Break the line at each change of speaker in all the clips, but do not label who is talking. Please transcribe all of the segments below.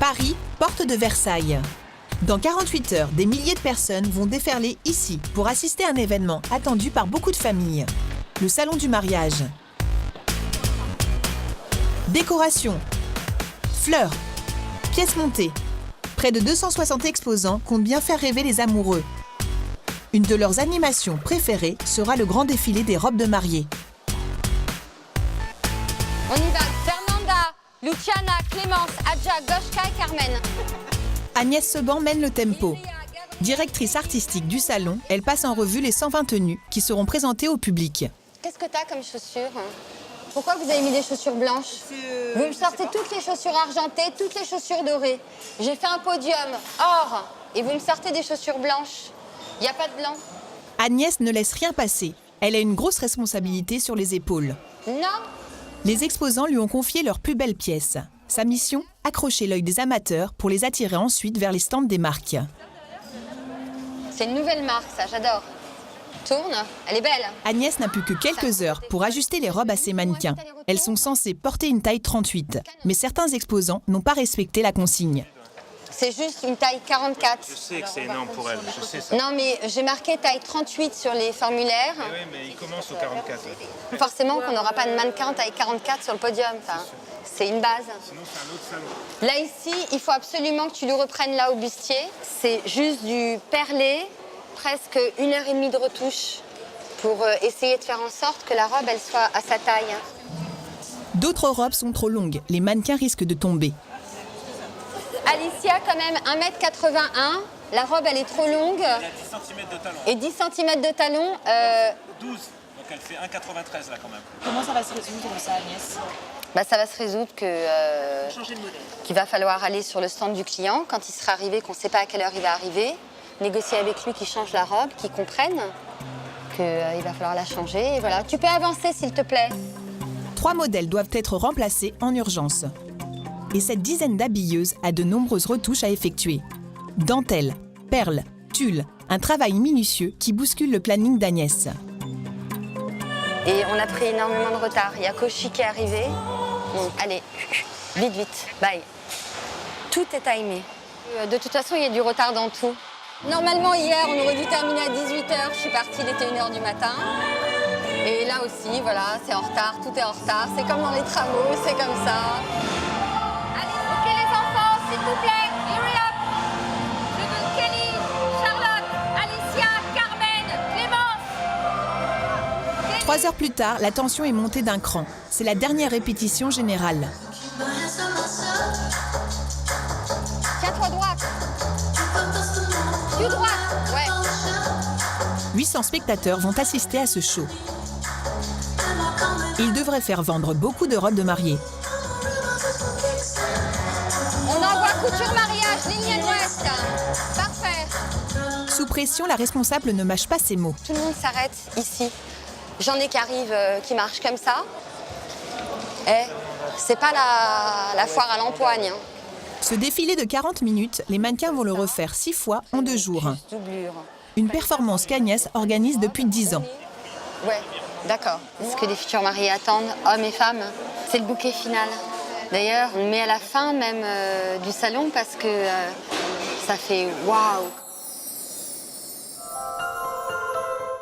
Paris, porte de Versailles. Dans 48 heures, des milliers de personnes vont déferler ici pour assister à un événement attendu par beaucoup de familles. Le salon du mariage. Décoration, fleurs, pièces montées. Près de 260 exposants comptent bien faire rêver les amoureux. Une de leurs animations préférées sera le grand défilé des robes de mariée.
On y va. Fernanda, Luciana, Clémence, Adja, Goshka et Carmen.
Agnès Seban mène le tempo. Directrice artistique du salon, elle passe en revue les 120 tenues qui seront présentées au public.
Qu'est-ce que t'as comme chaussures? Pourquoi vous avez mis des chaussures blanches? Vous me sortez toutes les chaussures argentées, toutes les chaussures dorées. J'ai fait un podium or et vous me sortez des chaussures blanches. Il n'y a pas de blanc.
Agnès ne laisse rien passer. Elle a une grosse responsabilité sur les épaules.
Non.
Les exposants lui ont confié leurs plus belles pièces. Sa mission, accrocher l'œil des amateurs pour les attirer ensuite vers les stands des marques.
C'est une nouvelle marque, ça, j'adore. Tourne, elle est belle.
Agnès n'a plus que quelques heures pour ajuster les robes à ses mannequins. Elles sont censées porter une taille 38, mais certains exposants n'ont pas respecté la consigne.
C'est juste une taille 44.
Je sais que c'est énorme pour elle, je sais ça.
Non, mais j'ai marqué taille 38 sur les formulaires.
Oui, mais il commence au 44.
Forcément qu'on n'aura pas de mannequin taille 44 sur le podium. Enfin, c'est une base.
Sinon, c'est un autre salon.
Là, ici, il faut absolument que tu lui reprennes là au bustier. C'est juste du perlé, presque 1h30 de retouche pour essayer de faire en sorte que la robe, elle soit à sa taille.
D'autres robes sont trop longues. Les mannequins risquent de tomber.
Alicia, quand même, 1m81. La robe, elle est trop longue.
Elle a 10 cm de talon.
Et 10 cm de talon.
12, donc elle fait 1,93 là quand même.
Comment ça va se résoudre ça, Agnès?
Ça va se résoudre qu'il va falloir aller sur le stand du client quand il sera arrivé, qu'on ne sait pas à quelle heure il va arriver, négocier avec lui qu'il change la robe, qu'il comprenne qu'il va falloir la changer. Et voilà. Tu peux avancer, s'il te plaît.
3 modèles doivent être remplacés en urgence. Et cette dizaine d'habilleuses a de nombreuses retouches à effectuer. Dentelle, perles, tulle, un travail minutieux qui bouscule le planning d'Agnès.
Et on a pris énormément de retard. Il y a Cauchy qui est arrivé. Bon, allez, vite, vite, bye. Tout est timé. De toute façon, il y a du retard dans tout. Normalement, hier, on aurait dû terminer à 18h. Je suis partie, il était 1h du matin. Et là aussi, voilà, c'est en retard, tout est en retard. C'est comme dans les travaux, c'est comme ça. Allez, ok les enfants, s'il vous plaît, hurry up. Je veux Kelly, Charlotte, Alicia, Carmen, Clémence.
3 heures plus tard, la tension est montée d'un cran. C'est la dernière répétition générale.
Tiens-toi droite. Du droite, ouais.
800 spectateurs vont assister à ce show. Ils devraient faire vendre beaucoup de robes de mariée.
On envoie couture mariage, ligne ouest. Parfait.
Sous pression, la responsable ne mâche pas ses mots.
Tout le monde s'arrête ici. J'en ai qui arrivent, qui marchent comme ça. C'est pas la foire à l'empoigne. Hein.
Ce défilé de 40 minutes, les mannequins vont le refaire 6 fois en 2 jours.
Doublure.
Une performance qu'Agnès organise depuis 10 ans.
Ouais, d'accord. Ce que les futurs mariés attendent, hommes et femmes, c'est le bouquet final. D'ailleurs, on le met à la fin même du salon parce que ça fait waouh.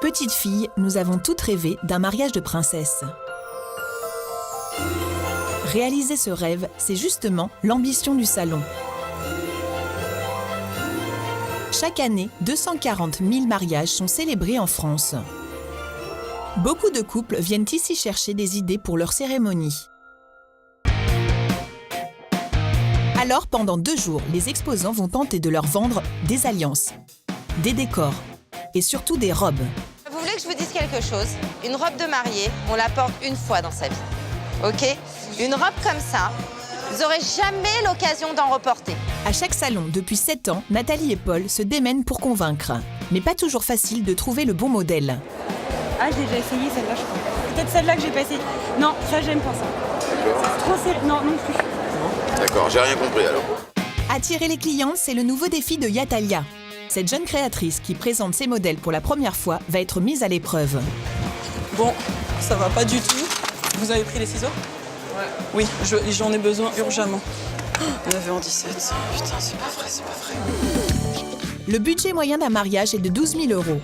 Petite fille, nous avons toutes rêvé d'un mariage de princesse. Réaliser ce rêve, c'est justement l'ambition du salon. Chaque année, 240 000 mariages sont célébrés en France. Beaucoup de couples viennent ici chercher des idées pour leur cérémonie. Alors, pendant 2 jours, les exposants vont tenter de leur vendre des alliances, des décors et surtout des robes.
Vous voulez que je vous dise quelque chose? Une robe de mariée, on la porte une fois dans sa vie. Ok? Une robe comme ça, vous n'aurez jamais l'occasion d'en reporter.
À chaque salon, depuis 7 ans, Nathalie et Paul se démènent pour convaincre. Mais pas toujours facile de trouver le bon modèle.
Ah, j'ai déjà essayé celle-là, je crois. Peut-être celle-là que j'ai pas essayé. Non, ça, j'aime pas ça.
D'accord.
Trop serré. Non, non plus.
D'accord, j'ai rien compris alors.
Attirer les clients, c'est le nouveau défi de Yatalia. Cette jeune créatrice qui présente ses modèles pour la première fois va être mise à l'épreuve.
Bon, ça va pas du tout. Vous avez pris les ciseaux? Ouais. Oui, j'en ai besoin urgemment. 9h17. Putain, c'est pas vrai, c'est pas vrai.
Le budget moyen d'un mariage est de 12 000 €.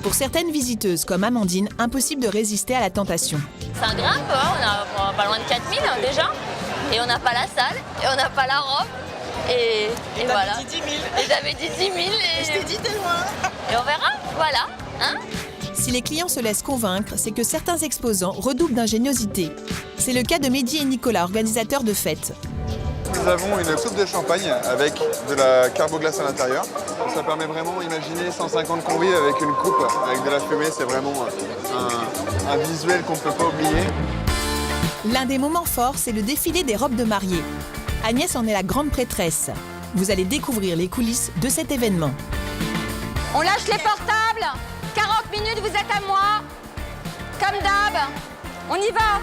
Pour certaines visiteuses comme Amandine, impossible de résister à la tentation.
Ça grimpe, hein, on a pas loin de 4 000 déjà. Et on n'a pas la salle, et on n'a pas la robe. Et voilà.
Dit 10 000.
Et j'avais dit 10 000 et...
Je t'ai dit t'es loin.
Et on verra, voilà. Hein.
Si les clients se laissent convaincre, c'est que certains exposants redoublent d'ingéniosité. C'est le cas de Mehdi et Nicolas, organisateurs de fêtes.
Nous avons une soupe de champagne avec de la carboglace à l'intérieur. Ça permet vraiment, imaginez 150 convives avec une coupe, avec de la fumée. C'est vraiment un visuel qu'on ne peut pas oublier.
L'un des moments forts, c'est le défilé des robes de mariée. Agnès en est la grande prêtresse. Vous allez découvrir les coulisses de cet événement.
On lâche les portables. 40 minutes, vous êtes à moi. Comme d'hab. On y va.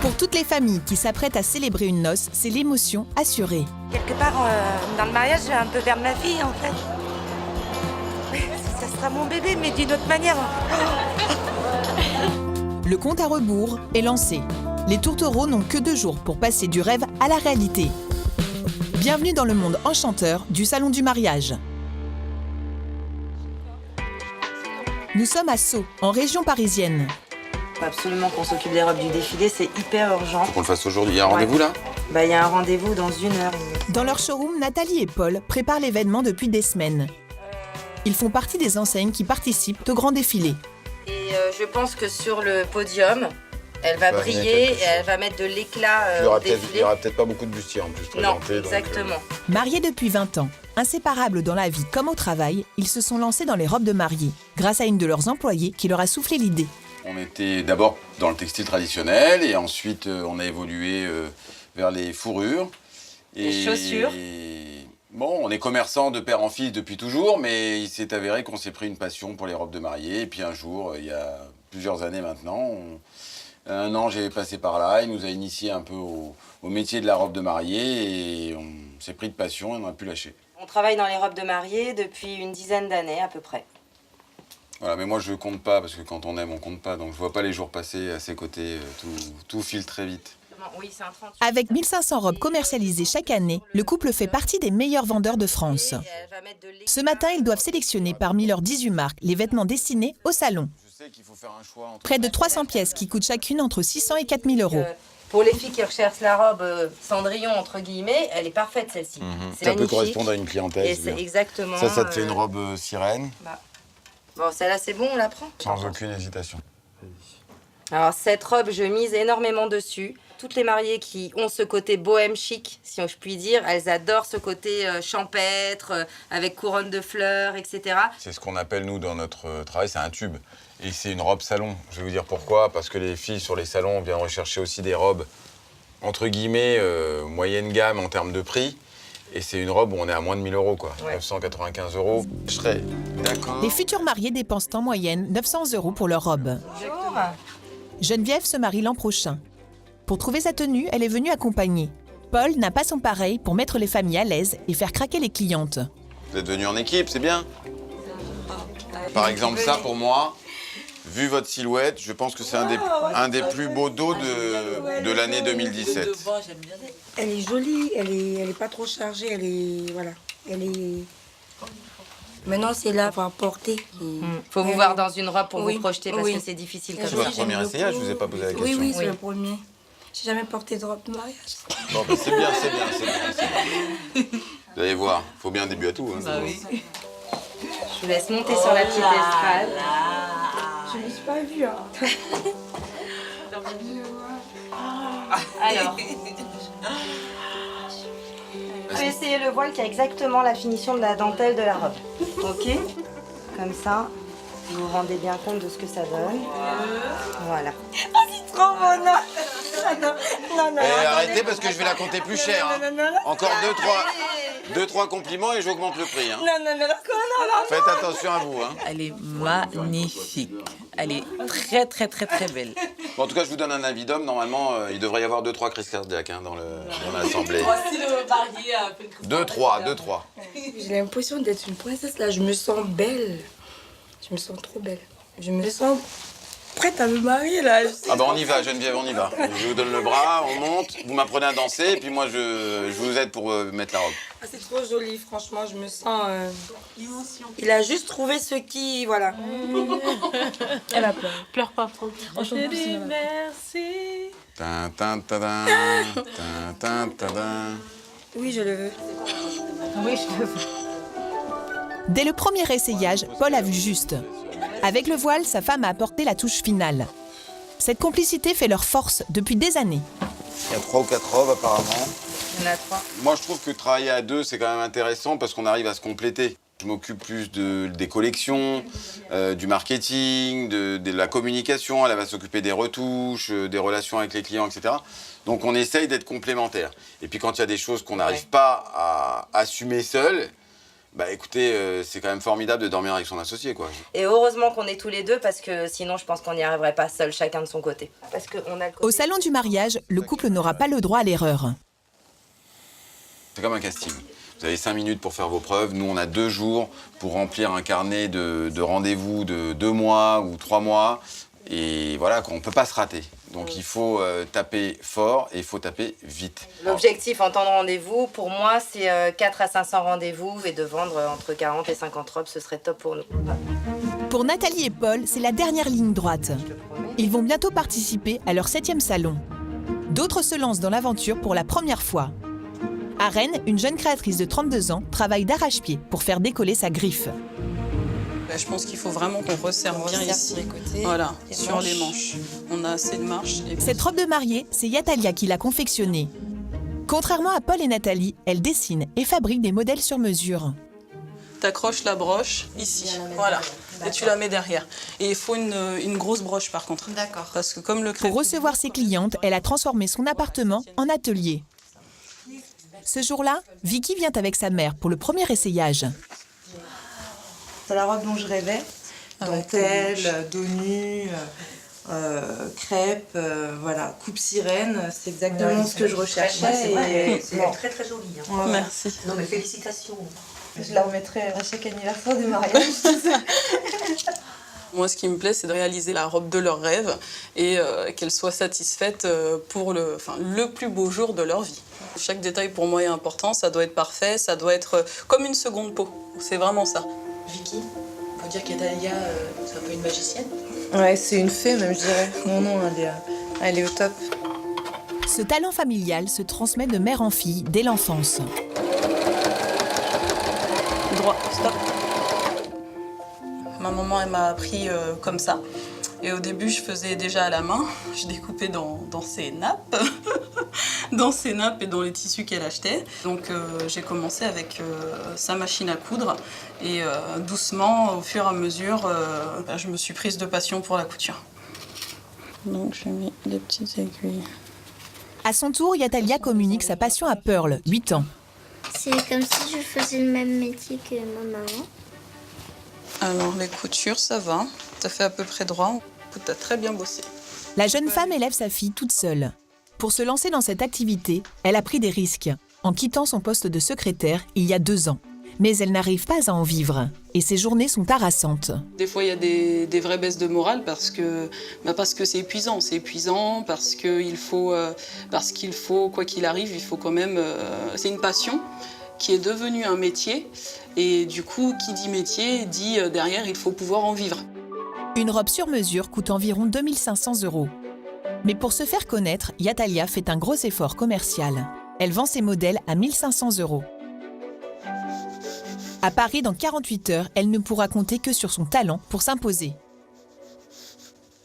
Pour toutes les familles qui s'apprêtent à célébrer une noce, c'est l'émotion assurée.
Quelque part, dans le mariage, je vais un peu vers ma fille, en fait. Ça sera mon bébé, mais d'une autre manière.
Le compte à rebours est lancé. Les tourtereaux n'ont que 2 jours pour passer du rêve à la réalité. Bienvenue dans le monde enchanteur du salon du mariage. Nous sommes à Sceaux, en région parisienne.
Faut absolument qu'on s'occupe des robes du défilé, c'est hyper urgent.
Qu'on le fasse aujourd'hui. Il y a un rendez-vous là ?
Il y a un rendez-vous dans 1 heure.
Dans leur showroom, Nathalie et Paul préparent l'événement depuis des semaines. Ils font partie des enseignes qui participent au grand défilé.
Et je pense que sur le podium, elle va briller et elle va mettre de l'éclat au défilé.
Il n'y aura peut-être pas beaucoup de bustiers en plus présentés.
Non, exactement.
Mariés depuis 20 ans, inséparables dans la vie comme au travail, ils se sont lancés dans les robes de mariée, grâce à une de leurs employées qui leur a soufflé l'idée.
On était d'abord dans le textile traditionnel et ensuite on a évolué vers les fourrures.
Les chaussures.
Bon, on est commerçant de père en fils depuis toujours, mais il s'est avéré qu'on s'est pris une passion pour les robes de mariée. Et puis un jour, il y a plusieurs années maintenant, un an j'ai passé par là, il nous a initié un peu au métier de la robe de mariée et on s'est pris de passion et on n'a pu lâcher.
On travaille dans les robes de mariée depuis une dizaine d'années à peu près.
Voilà, mais moi je compte pas, parce que quand on aime, on compte pas. Donc je vois pas les jours passer à ses côtés, tout file très vite.
Oui, c'est un 38.
Avec 1500 robes commercialisées chaque année, le couple fait partie des meilleurs vendeurs de France. Ce matin, ils doivent sélectionner parmi leurs 18 marques les vêtements destinés au salon.
Je sais qu'il faut faire un choix entre...
Près de 300 pièces qui coûtent chacune entre 600 et 4000 €.
Pour les filles qui recherchent la robe Cendrillon, entre guillemets, elle est parfaite celle-ci. C'est
Ça peut
magnifique.
correspondre à une clientèle.
Et c'est exactement...
Ça te fait une robe sirène,
Bon, celle-là c'est bon, on la prend.
sans aucune hésitation.
Alors cette robe, je mise énormément dessus. Toutes les mariées qui ont ce côté bohème chic, si je puis dire, elles adorent ce côté champêtre, avec couronne de fleurs, etc.
C'est ce qu'on appelle, nous, dans notre travail, c'est un tube. Et c'est une robe salon. Je vais vous dire pourquoi. Parce que les filles sur les salons viennent rechercher aussi des robes, entre guillemets, moyenne gamme en termes de prix. Et c'est une robe où on est à moins de 1000 €, quoi. Ouais. 995 €. Je serais d'accord.
Les futurs mariés dépensent en moyenne 900 € pour leur robe.
Bonjour.
Geneviève se marie l'an prochain. Pour trouver sa tenue, elle est venue accompagner. Paul n'a pas son pareil pour mettre les familles à l'aise et faire craquer les clientes.
Vous êtes venus en équipe, c'est bien. Par exemple, ça, pour moi, vu votre silhouette, je pense que c'est un des plus beaux dos de l'année 2017.
Elle est jolie, elle est pas trop chargée, elle est... Maintenant, c'est là pour porter.
Faut vous voir dans une robe pour vous projeter parce que c'est difficile comme ça.
C'est votre premier essayage, je vous ai pas posé la question.
Oui, c'est le premier. J'ai jamais porté de robe de mariage.
Bon, bah, c'est bien. Vous allez voir, faut bien un début à tout. Hein,
oui. Je vous laisse monter sur la petite estrade.
Je ne me suis pas vue.
Alors. Je vais essayer le voile qui a exactement la finition de la dentelle de la robe. Ok? Comme ça, vous vous rendez bien compte de ce que ça donne. Voilà.
Oh, c'est trop beau, non.
Arrêtez parce que je vais la compter plus cher. Hein.
Non.
Encore 2-3 compliments et j'augmente le prix. Hein.
Non.
Faites attention à vous. Hein.
Elle est magnifique. Elle est très belle.
Bon, en tout cas, je vous donne un avis d'homme. Normalement, il devrait y avoir 2-3 crises cardiaques dans l'assemblée.
Voici le marié à
2-3.
J'ai l'impression d'être une princesse là. Je me sens belle. Je me sens trop belle. Je me sens prête à me marier là.
Ah bah on y va, Geneviève, on y va. Je vous donne le bras, on monte, vous m'apprenez à danser, et puis moi je vous aide pour mettre la robe.
Ah, c'est trop joli, franchement, je me sens... Il a juste trouvé ce qui... Voilà. Elle a pleuré.
Pleure pas, Franck.
Merci.
Tin, tin, tadin, tin, tin, tadin.
Oui, je le veux.
Oui, je le veux.
Dès le premier essayage, Paul a vu juste. Avec le voile, sa femme a apporté la touche finale. Cette complicité fait leur force depuis des années.
Il y a 3 ou 4 robes apparemment.
Il y en a 3.
Moi je trouve que travailler à 2 c'est quand même intéressant parce qu'on arrive à se compléter. Je m'occupe plus des collections, du marketing, de la communication. Elle va s'occuper des retouches, des relations avec les clients, etc. Donc on essaye d'être complémentaires. Et puis quand il y a des choses qu'on n'arrive pas à assumer seul, bah écoutez, c'est quand même formidable de dormir avec son associé, quoi.
Et heureusement qu'on est tous les deux parce que sinon je pense qu'on n'y arriverait pas seul, chacun de son côté. Parce que on a le côté...
Au salon du mariage, le couple n'aura pas le droit à l'erreur.
C'est comme un casting. Vous avez 5 minutes pour faire vos preuves. Nous, on a 2 jours pour remplir un carnet de rendez-vous de 2 mois ou 3 mois. Et voilà, on ne peut pas se rater. Donc il faut taper fort et il faut taper vite.
L'objectif en temps de rendez-vous, pour moi, c'est 4 à 500 rendez-vous et de vendre entre 40 et 50 robes, ce serait top pour nous.
Pour Nathalie et Paul, c'est la dernière ligne droite. Ils vont bientôt participer à leur 7e salon. D'autres se lancent dans l'aventure pour la première fois. À Rennes, une jeune créatrice de 32 ans travaille d'arrache-pied pour faire décoller sa griffe.
Je pense qu'il faut vraiment qu'on resserre bien ici. Voilà, sur les manches. On a assez de marche.
Cette robe de mariée, c'est Yatalia qui l'a confectionnée. Contrairement à Paul et Nathalie, elle dessine et fabrique des modèles sur mesure.
T'accroches la broche ici, voilà, et tu la mets derrière. Et il faut une grosse broche par contre.
D'accord.
Parce que comme le
Pour recevoir ses clientes, elle a transformé son appartement en atelier. Ce jour-là, Vicky vient avec sa mère pour le premier essayage.
C'est la robe dont je rêvais. Dentelle, dos nu, crêpe, voilà, coupe sirène. C'est exactement ce que je recherchais.
C'est très très joli. Hein.
Ouais.
Merci.
Non mais félicitations.
Je la remettrai à chaque anniversaire du mariage.
Moi, ce qui me plaît, c'est de réaliser la robe de leur rêve et qu'elle soit satisfaite pour le plus beau jour de leur vie. Chaque détail pour moi est important, ça doit être parfait, ça doit être comme une seconde peau. C'est vraiment ça.
Vicky, faut dire qu'Atalia, c'est un peu une magicienne.
Ouais, c'est une fée même, je dirais. Non, elle est au top.
Ce talent familial se transmet de mère en fille dès l'enfance.
Droit, stop. Ma maman, elle m'a appris comme ça. Et au début, je faisais déjà à la main. Je découpais dans ses nappes, dans ses nappes et dans les tissus qu'elle achetait. Donc j'ai commencé avec sa machine à coudre. Et doucement, au fur et à mesure, je me suis prise de passion pour la couture. Donc j'ai mis des petites aiguilles.
À son tour, Yatalia communique sa passion à Pearl, 8 ans.
C'est comme si je faisais le même métier que ma maman.
Alors les coutures, ça va. Ça fait à peu près droit. T'as très bien bossé.
La jeune femme élève sa fille toute seule. Pour se lancer dans cette activité, elle a pris des risques en quittant son poste de secrétaire il y a 2 ans. Mais elle n'arrive pas à en vivre et ses journées sont harassantes.
Des fois, il y a des vraies baisses de morale parce que c'est épuisant. C'est épuisant parce qu'il faut, quoi qu'il arrive, il faut quand même... c'est une passion qui est devenue un métier. Et du coup, qui dit métier, dit derrière, il faut pouvoir en vivre.
Une robe sur mesure coûte environ 2 500 €. Mais pour se faire connaître, Yatalia fait un gros effort commercial. Elle vend ses modèles à 1 500 €. À Paris, dans 48 heures, elle ne pourra compter que sur son talent pour s'imposer.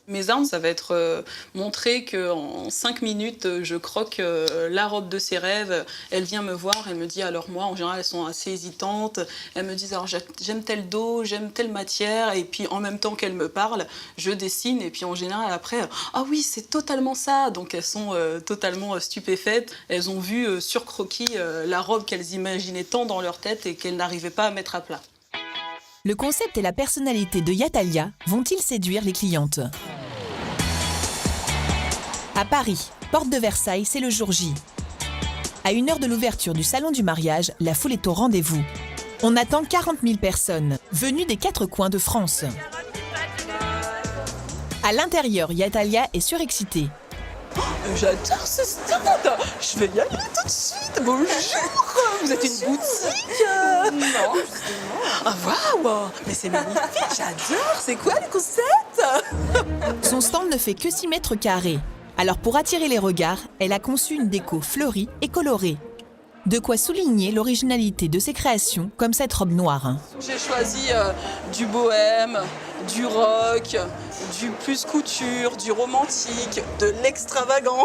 Mes armes, ça va être montrer qu'en 5 minutes, je croque la robe de ses rêves. Elle vient me voir, elle me dit, alors moi, en général, elles sont assez hésitantes. Elles me disent, alors j'aime tel dos, j'aime telle matière. Et puis en même temps qu'elles me parlent, je dessine. Et puis en général, après, ah oui, c'est totalement ça. Donc elles sont totalement stupéfaites. Elles ont vu sur croquis la robe qu'elles imaginaient tant dans leur tête et qu'elles n'arrivaient pas à mettre à plat.
Le concept et la personnalité de Yatalia vont-ils séduire les clientes ? À Paris, porte de Versailles, c'est le jour J. À 1 heure de l'ouverture du salon du mariage, la foule est au rendez-vous. On attend 40 000 personnes, venues des 4 coins de France. À l'intérieur, Yatalia est surexcitée.
J'adore ce stand. Je vais y aller tout de suite. Bonjour. Vous êtes une boutique? Non, justement. Ah waouh. Mais c'est magnifique, j'adore. C'est quoi les concepts?
Son stand ne fait que 6 mètres carrés. Alors pour attirer les regards, elle a conçu une déco fleurie et colorée. De quoi souligner l'originalité de ses créations, comme cette robe noire.
J'ai choisi du bohème, du rock, du plus couture, du romantique, de l'extravagant.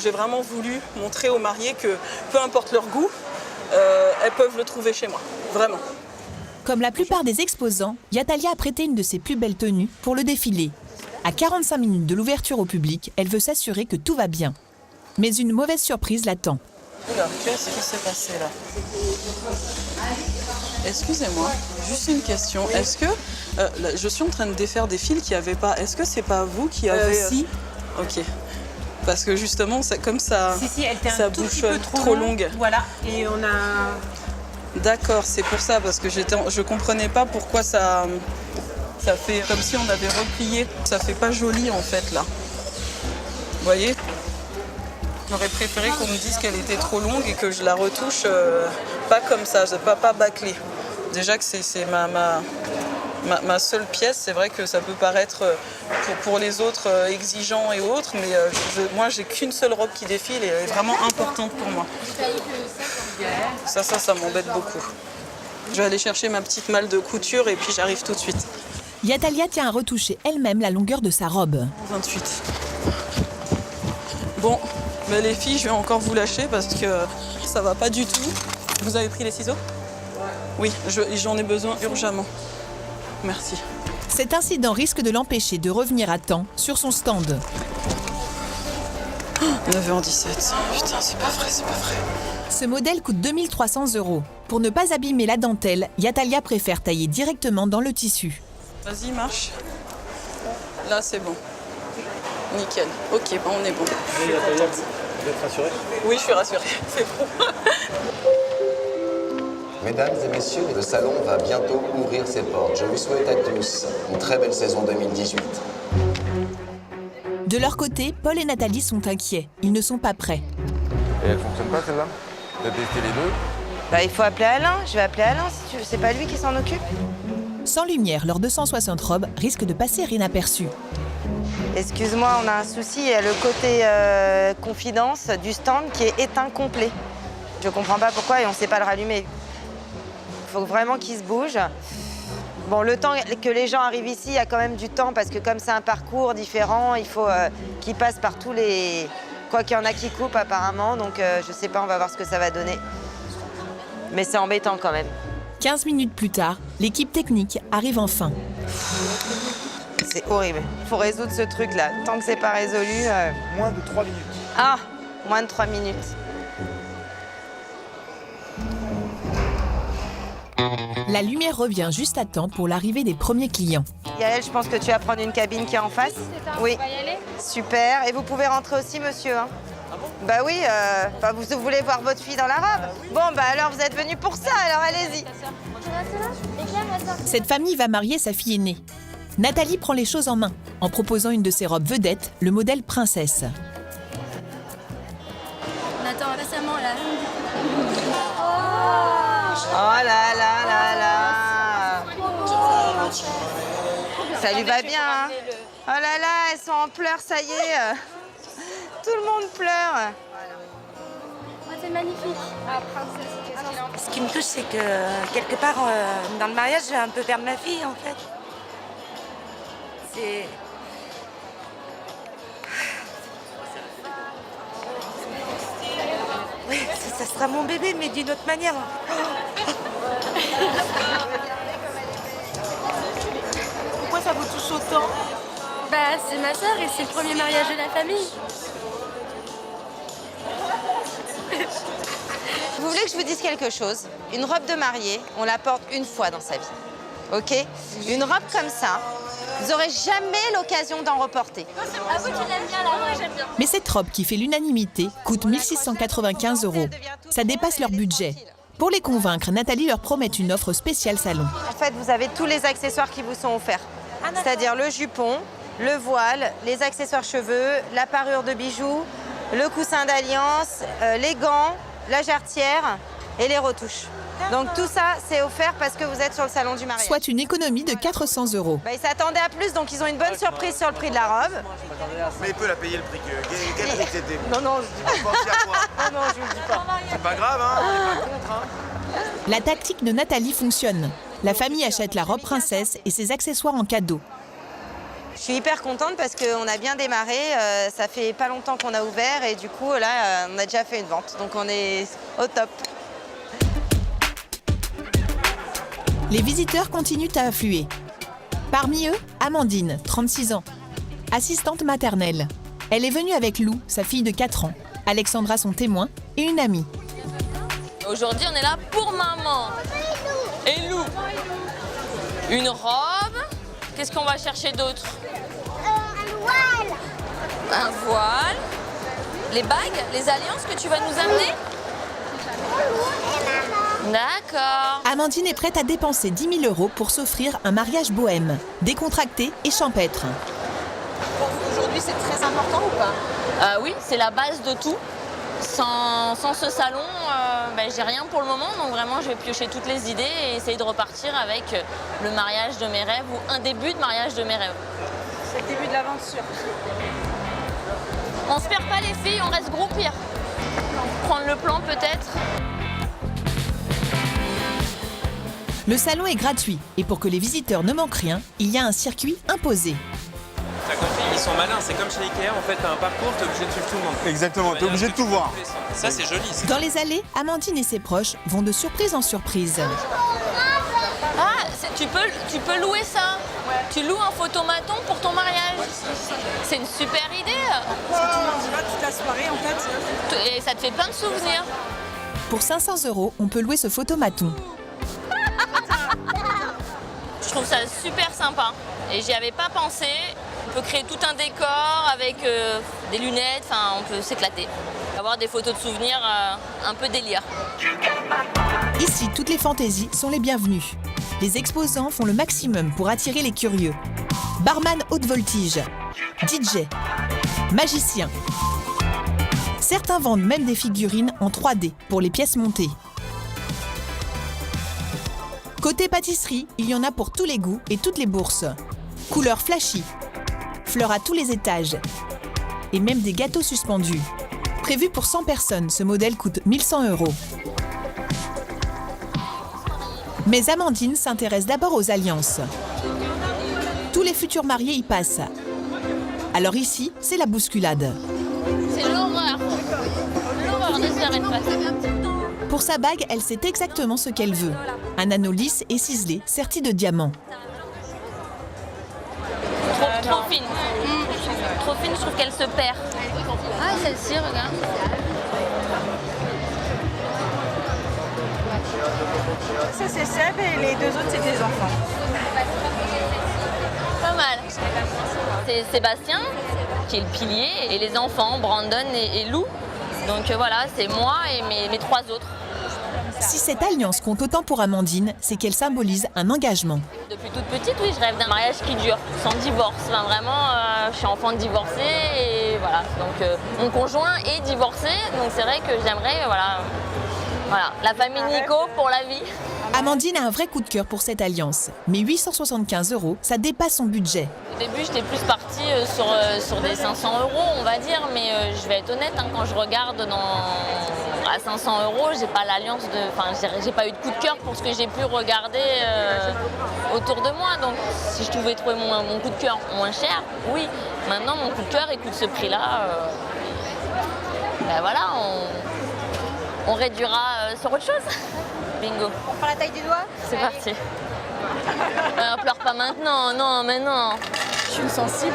J'ai vraiment voulu montrer aux mariées que peu importe leur goût, elles peuvent le trouver chez moi, vraiment.
Comme la plupart des exposants, Yatalia a prêté une de ses plus belles tenues pour le défilé. À 45 minutes de l'ouverture au public, elle veut s'assurer que tout va bien. Mais une mauvaise surprise l'attend.
Oula, qu'est-ce qui s'est passé là? Excusez-moi, juste une question. Est-ce que je suis en train de défaire des fils qu'il n'y avait pas? Est-ce que c'est pas vous qui avez...
Si.
Ok. Parce que justement, comme ça,
Si, elle était
ça
un tout
bouche
petit peu
trop longue.
Voilà, et on a...
D'accord, c'est pour ça, parce que je comprenais pas pourquoi ça fait comme si on avait replié. Ça fait pas joli en fait là. Vous voyez? J'aurais préféré qu'on me dise qu'elle était trop longue et que je la retouche pas comme ça, pas bâclée. Déjà que c'est ma seule pièce, c'est vrai que ça peut paraître pour les autres exigeant et autres, mais moi j'ai qu'une seule robe qui défile et elle est vraiment importante pour moi. Ça m'embête beaucoup. Je vais aller chercher ma petite malle de couture et puis j'arrive tout de suite.
Yatalia tient à retoucher elle-même la longueur de sa robe.
28. Bon, mais les filles, je vais encore vous lâcher parce que ça va pas du tout. Vous avez pris les ciseaux? Oui, j'en ai besoin urgemment. Merci.
Cet incident risque de l'empêcher de revenir à temps sur son stand.
9h17. Putain, c'est pas vrai.
Ce modèle coûte 2 300 €. Pour ne pas abîmer la dentelle, Yatalia préfère tailler directement dans le tissu.
Vas-y, marche. Là, c'est bon. Nickel. Ok, bon, on est bon.
Vous êtes rassurée?
Oui, je suis rassurée. C'est bon.
Mesdames et messieurs, le salon va bientôt ouvrir ses portes. Je vous souhaite à tous une très belle saison 2018.
De leur côté, Paul et Nathalie sont inquiets. Ils ne sont pas prêts.
Et elle fonctionne pas celle-là? T'as testé les deux?
Bah, il faut appeler Alain. Je vais appeler Alain si tu veux. C'est pas lui qui s'en occupe.
Sans lumière, leurs 260 robes risquent de passer inaperçues.
Excuse-moi, on a un souci. Il y a le côté confidence du stand qui est éteint complet. Je comprends pas pourquoi et on sait pas le rallumer. Il faut vraiment qu'il se bouge. Bon, le temps que les gens arrivent ici, il y a quand même du temps parce que comme c'est un parcours différent, il faut qu'ils passent par tous les... Quoi qu'il y en a qui coupent apparemment, donc je sais pas, on va voir ce que ça va donner. Mais c'est embêtant quand même.
15 minutes plus tard, l'équipe technique arrive enfin.
C'est horrible. Il faut résoudre ce truc-là. Tant que c'est pas résolu...
Moins de 3 minutes.
Ah, moins de 3 minutes.
La lumière revient juste à temps pour l'arrivée des premiers clients.
Yael, je pense que tu vas prendre une cabine qui est en face. Oui. On va y aller. Super. Et vous pouvez rentrer aussi, monsieur. Hein. Ah bon? Bah oui, vous voulez voir votre fille dans la robe? Bon, bah alors vous êtes venus pour ça, alors allez-y.
Cette famille va marier sa fille aînée. Nathalie prend les choses en main en proposant une de ses robes vedettes, le modèle princesse.
On attend récemment là.
Oh là là là là. Ça lui va bien, hein? Oh là là, elles sont en pleurs, ça y est. Tout le monde pleure.
C'est magnifique.
Ce qui me touche, c'est que quelque part, dans le mariage, je vais un peu perdre ma fille, en fait. C'est... Oui, ça sera mon bébé, mais d'une autre manière.
Pourquoi ça vous touche autant?
Bah, c'est ma soeur et c'est le premier mariage de la famille.
Vous voulez que je vous dise quelque chose? Une robe de mariée, on la porte une fois dans sa vie. Ok? Une robe comme ça, vous n'aurez jamais l'occasion d'en reporter.
Ah oui, tu l'aimes bien la robe? J'aime bien.
Mais cette robe qui fait l'unanimité coûte 1 695 €. Ça dépasse leur budget. Pour les convaincre, Nathalie leur promet une offre spéciale salon.
En fait, vous avez tous les accessoires qui vous sont offerts. C'est-à-dire le jupon, le voile, les accessoires cheveux, la parure de bijoux, le coussin d'alliance, les gants, la jarretière et les retouches. Donc tout ça, c'est offert parce que vous êtes sur le salon du mariage.
Soit une économie de 400 €.
Ils s'attendaient à plus, donc ils ont une bonne surprise sur le prix de la robe.
Mais il peut la payer le prix. Quel prix c'était?
Non, non, je dis pas.
Pensez à quoi?
Non, non, je vous le dis pas.
C'est pas grave, hein, on n'est pas contre. Hein.
La tactique de Nathalie fonctionne. La famille achète la robe princesse et ses accessoires en cadeau.
Je suis hyper contente parce qu'on a bien démarré. Ça fait pas longtemps qu'on a ouvert et du coup, là, on a déjà fait une vente. Donc on est au top.
Les visiteurs continuent à affluer. Parmi eux, Amandine, 36 ans, assistante maternelle. Elle est venue avec Lou, sa fille de 4 ans, Alexandra son témoin et une amie.
Aujourd'hui, on est là pour maman. Et Lou. Une robe. Qu'est-ce qu'on va chercher d'autre?
Un voile.
Un voile. Les bagues, les alliances que tu vas nous amener? D'accord.
Amandine est prête à dépenser 10 000 € pour s'offrir un mariage bohème, décontracté et champêtre.
Pour vous, aujourd'hui, c'est très important ou pas?
Oui, c'est la base de tout. Sans ce salon, j'ai rien pour le moment. Donc vraiment, je vais piocher toutes les idées et essayer de repartir avec le mariage de mes rêves ou un début de mariage de mes rêves.
C'est le début de l'aventure.
On se perd pas les filles, on reste groupir. Prendre le plan peut-être.
Le salon est gratuit et pour que les visiteurs ne manquent rien, il y a un circuit imposé.
Ils sont malins, c'est comme chez Ikea, en fait, t'as un parcours, t'es obligé de suivre tout le monde.
Exactement, t'es obligé de tout voir.
Ça, c'est joli.
Dans les allées, Amandine et ses proches vont de surprise en surprise.
Ah, tu peux louer ça. Tu loues un photomaton pour ton mariage. C'est une super idée.
Si tout le monde y va toute la soirée, en fait.
Et ça te fait plein de souvenirs.
Pour 500 €, on peut louer ce photomaton.
Je trouve ça super sympa et j'y avais pas pensé. On peut créer tout un décor avec des lunettes, enfin on peut s'éclater. Avoir des photos de souvenirs un peu délire.
Ici, toutes les fantaisies sont les bienvenues. Les exposants font le maximum pour attirer les curieux. Barman haute voltige, DJ, magicien. Certains vendent même des figurines en 3D pour les pièces montées. Côté pâtisserie, il y en a pour tous les goûts et toutes les bourses. Couleurs flashy, fleurs à tous les étages et même des gâteaux suspendus. Prévu pour 100 personnes, ce modèle coûte 1 100 €. Mais Amandine s'intéresse d'abord aux alliances. Tous les futurs mariés y passent. Alors ici, c'est la bousculade.
C'est l'horreur. L'horreur de se faire une passe.
Pour sa bague, elle sait exactement ce qu'elle veut. Un anneau lisse et ciselé, serti de diamants.
Trop fine. Trop fine, je trouve qu'elle se perd. Ah, celle-ci, regarde.
Ça, c'est Seb et les deux autres, c'est des enfants.
Pas mal. C'est Sébastien qui est le pilier et les enfants, Brandon et Lou. Donc voilà, c'est moi et mes 3 autres.
Si cette alliance compte autant pour Amandine, c'est qu'elle symbolise un engagement.
Depuis toute petite, oui, je rêve d'un mariage qui dure, sans divorce. Enfin, vraiment, je suis enfant de divorcé et voilà. Donc mon conjoint est divorcé, donc c'est vrai que j'aimerais, voilà, la famille Nico pour la vie.
Amandine a un vrai coup de cœur pour cette alliance. Mais 875 €, ça dépasse son budget.
Au début, j'étais plus partie sur des 500 €, on va dire, mais je vais être honnête, quand je regarde à 500 €, j'ai pas l'alliance j'ai pas eu de coup de cœur pour ce que j'ai pu regarder autour de moi. Donc, si je pouvais trouver mon coup de cœur moins cher, oui. Maintenant, mon coup de cœur, il coûte ce prix-là. Voilà, on réduira sur autre chose. Bingo.
On prend la taille du doigt?
C'est parti. Pleure pas maintenant, non, mais non.
Je suis une sensible.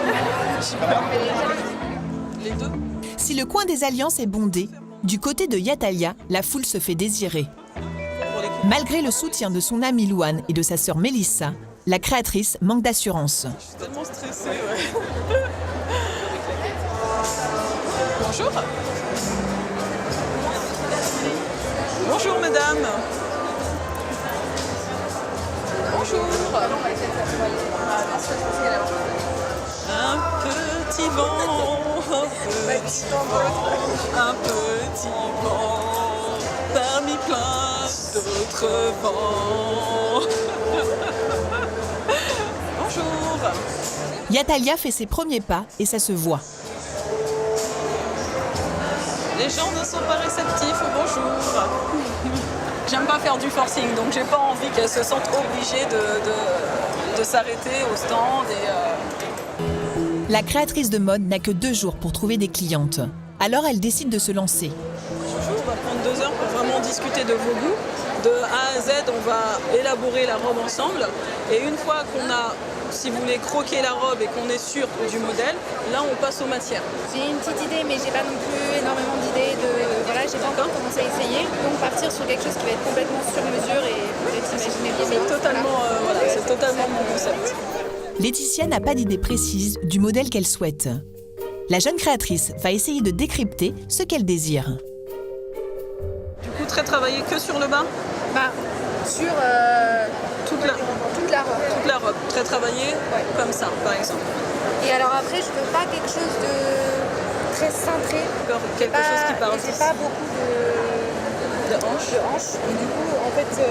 Les deux.
Si le coin des alliances est bondé, du côté de Yatalia, la foule se fait désirer. Malgré le soutien de son amie Louane et de sa sœur Mélissa, la créatrice manque d'assurance.
Je suis tellement stressée, ouais. Bonjour. Bonjour, mesdames. Bonjour. Un petit vent, un petit vent, parmi plein d'autres vents. Bonjour.
Yatalia fait ses premiers pas et ça se voit.
Les gens ne sont pas réceptifs au bonjour. J'aime pas faire du forcing, donc j'ai pas envie qu'elles se sentent obligées de s'arrêter au stand.
La créatrice de mode n'a que 2 jours pour trouver des clientes. Alors elle décide de se lancer.
On va prendre 2 heures pour vraiment discuter de vos goûts. De A à Z, on va élaborer la robe ensemble. Et une fois qu'on a, si vous voulez, croquer la robe et qu'on est sûr du modèle, là on passe aux matières.
J'ai une petite idée, mais j'ai pas non plus énormément d'idées. Voilà, j'ai pas encore commencé à essayer. Donc partir sur quelque chose qui va être complètement sur mesure et peut-être imaginer bien.
C'est totalement mon concept.
Laetitia n'a pas d'idée précise du modèle qu'elle souhaite. La jeune créatrice va essayer de décrypter ce qu'elle désire.
Du coup, très travaillé que sur le bas ?
Sur
toute la robe. Toute la robe, très travaillée, comme ça, par exemple.
Et alors après, je veux pas quelque chose de très cintré.
Quelque chose qui part
d'ici. J'ai pas beaucoup de hanches. Et du coup, en fait,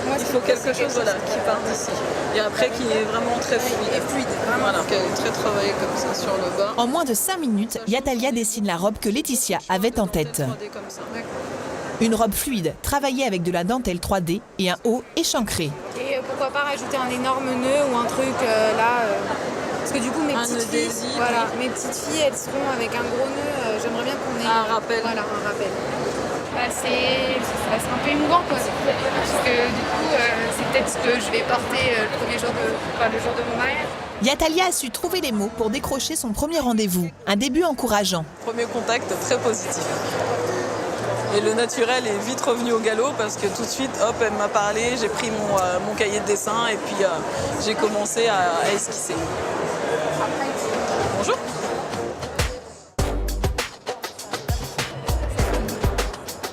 moi,
il faut quelque chose qui part d'ici. Et après, qui est vraiment très fluide.
Et fluide, vraiment.
Voilà, qui est très travaillée comme ça sur le bas.
En moins de 5 minutes, Yatalia dessine la robe que Laetitia avait en tête. Une robe fluide, travaillée avec de la dentelle 3D et un haut échancré.
Et pourquoi pas rajouter un énorme nœud ou un truc parce que du coup mes petites filles elles seront avec un gros nœud. J'aimerais bien qu'on ait
un rappel.
Voilà, un rappel. C'est un peu émouvant quoi. Parce que du coup c'est peut-être ce que je vais porter le jour de mon mariage.
Yatalia a su trouver les mots pour décrocher son premier rendez-vous. Un début encourageant.
Premier contact très positif. Et le naturel est vite revenu au galop parce que tout de suite, hop, elle m'a parlé, j'ai pris mon cahier de dessin et puis j'ai commencé à esquisser. Bonjour.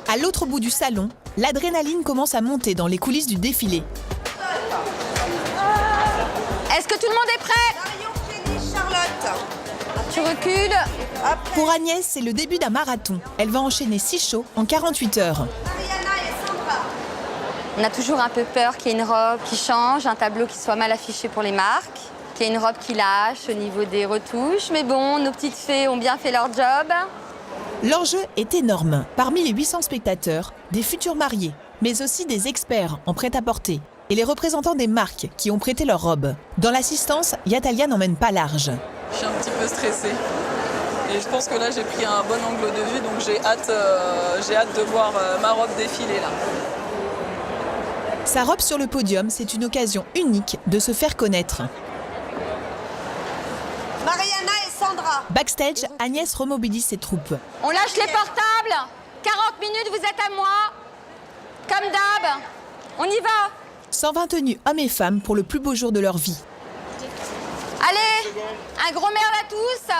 À l'autre bout du salon, l'adrénaline commence à monter dans les coulisses du défilé.
Est-ce que tout le monde est prêt ?
Charlotte.
Tu recules.
Pour Agnès, c'est le début d'un marathon. Elle va enchaîner 6 shows en 48 heures.
On a toujours un peu peur qu'il y ait une robe qui change, un tableau qui soit mal affiché pour les marques, qu'il y ait une robe qui lâche au niveau des retouches. Mais bon, nos petites fées ont bien fait leur job.
L'enjeu est énorme. Parmi les 800 spectateurs, des futurs mariés, mais aussi des experts en prêt-à-porter et les représentants des marques qui ont prêté leurs robes. Dans l'assistance, Yatalia n'emmène pas large.
Je suis un petit peu stressée. Et je pense que là, j'ai pris un bon angle de vue, donc j'ai hâte de voir ma robe défiler là.
Sa robe sur le podium, c'est une occasion unique de se faire connaître.
Mariana et Sandra.
Backstage, Agnès remobilise ses troupes.
On lâche les portables. 40 minutes, vous êtes à moi. Comme d'hab. On y va.
120 tenues hommes et femmes pour le plus beau jour de leur vie.
Allez, un gros merde à tous.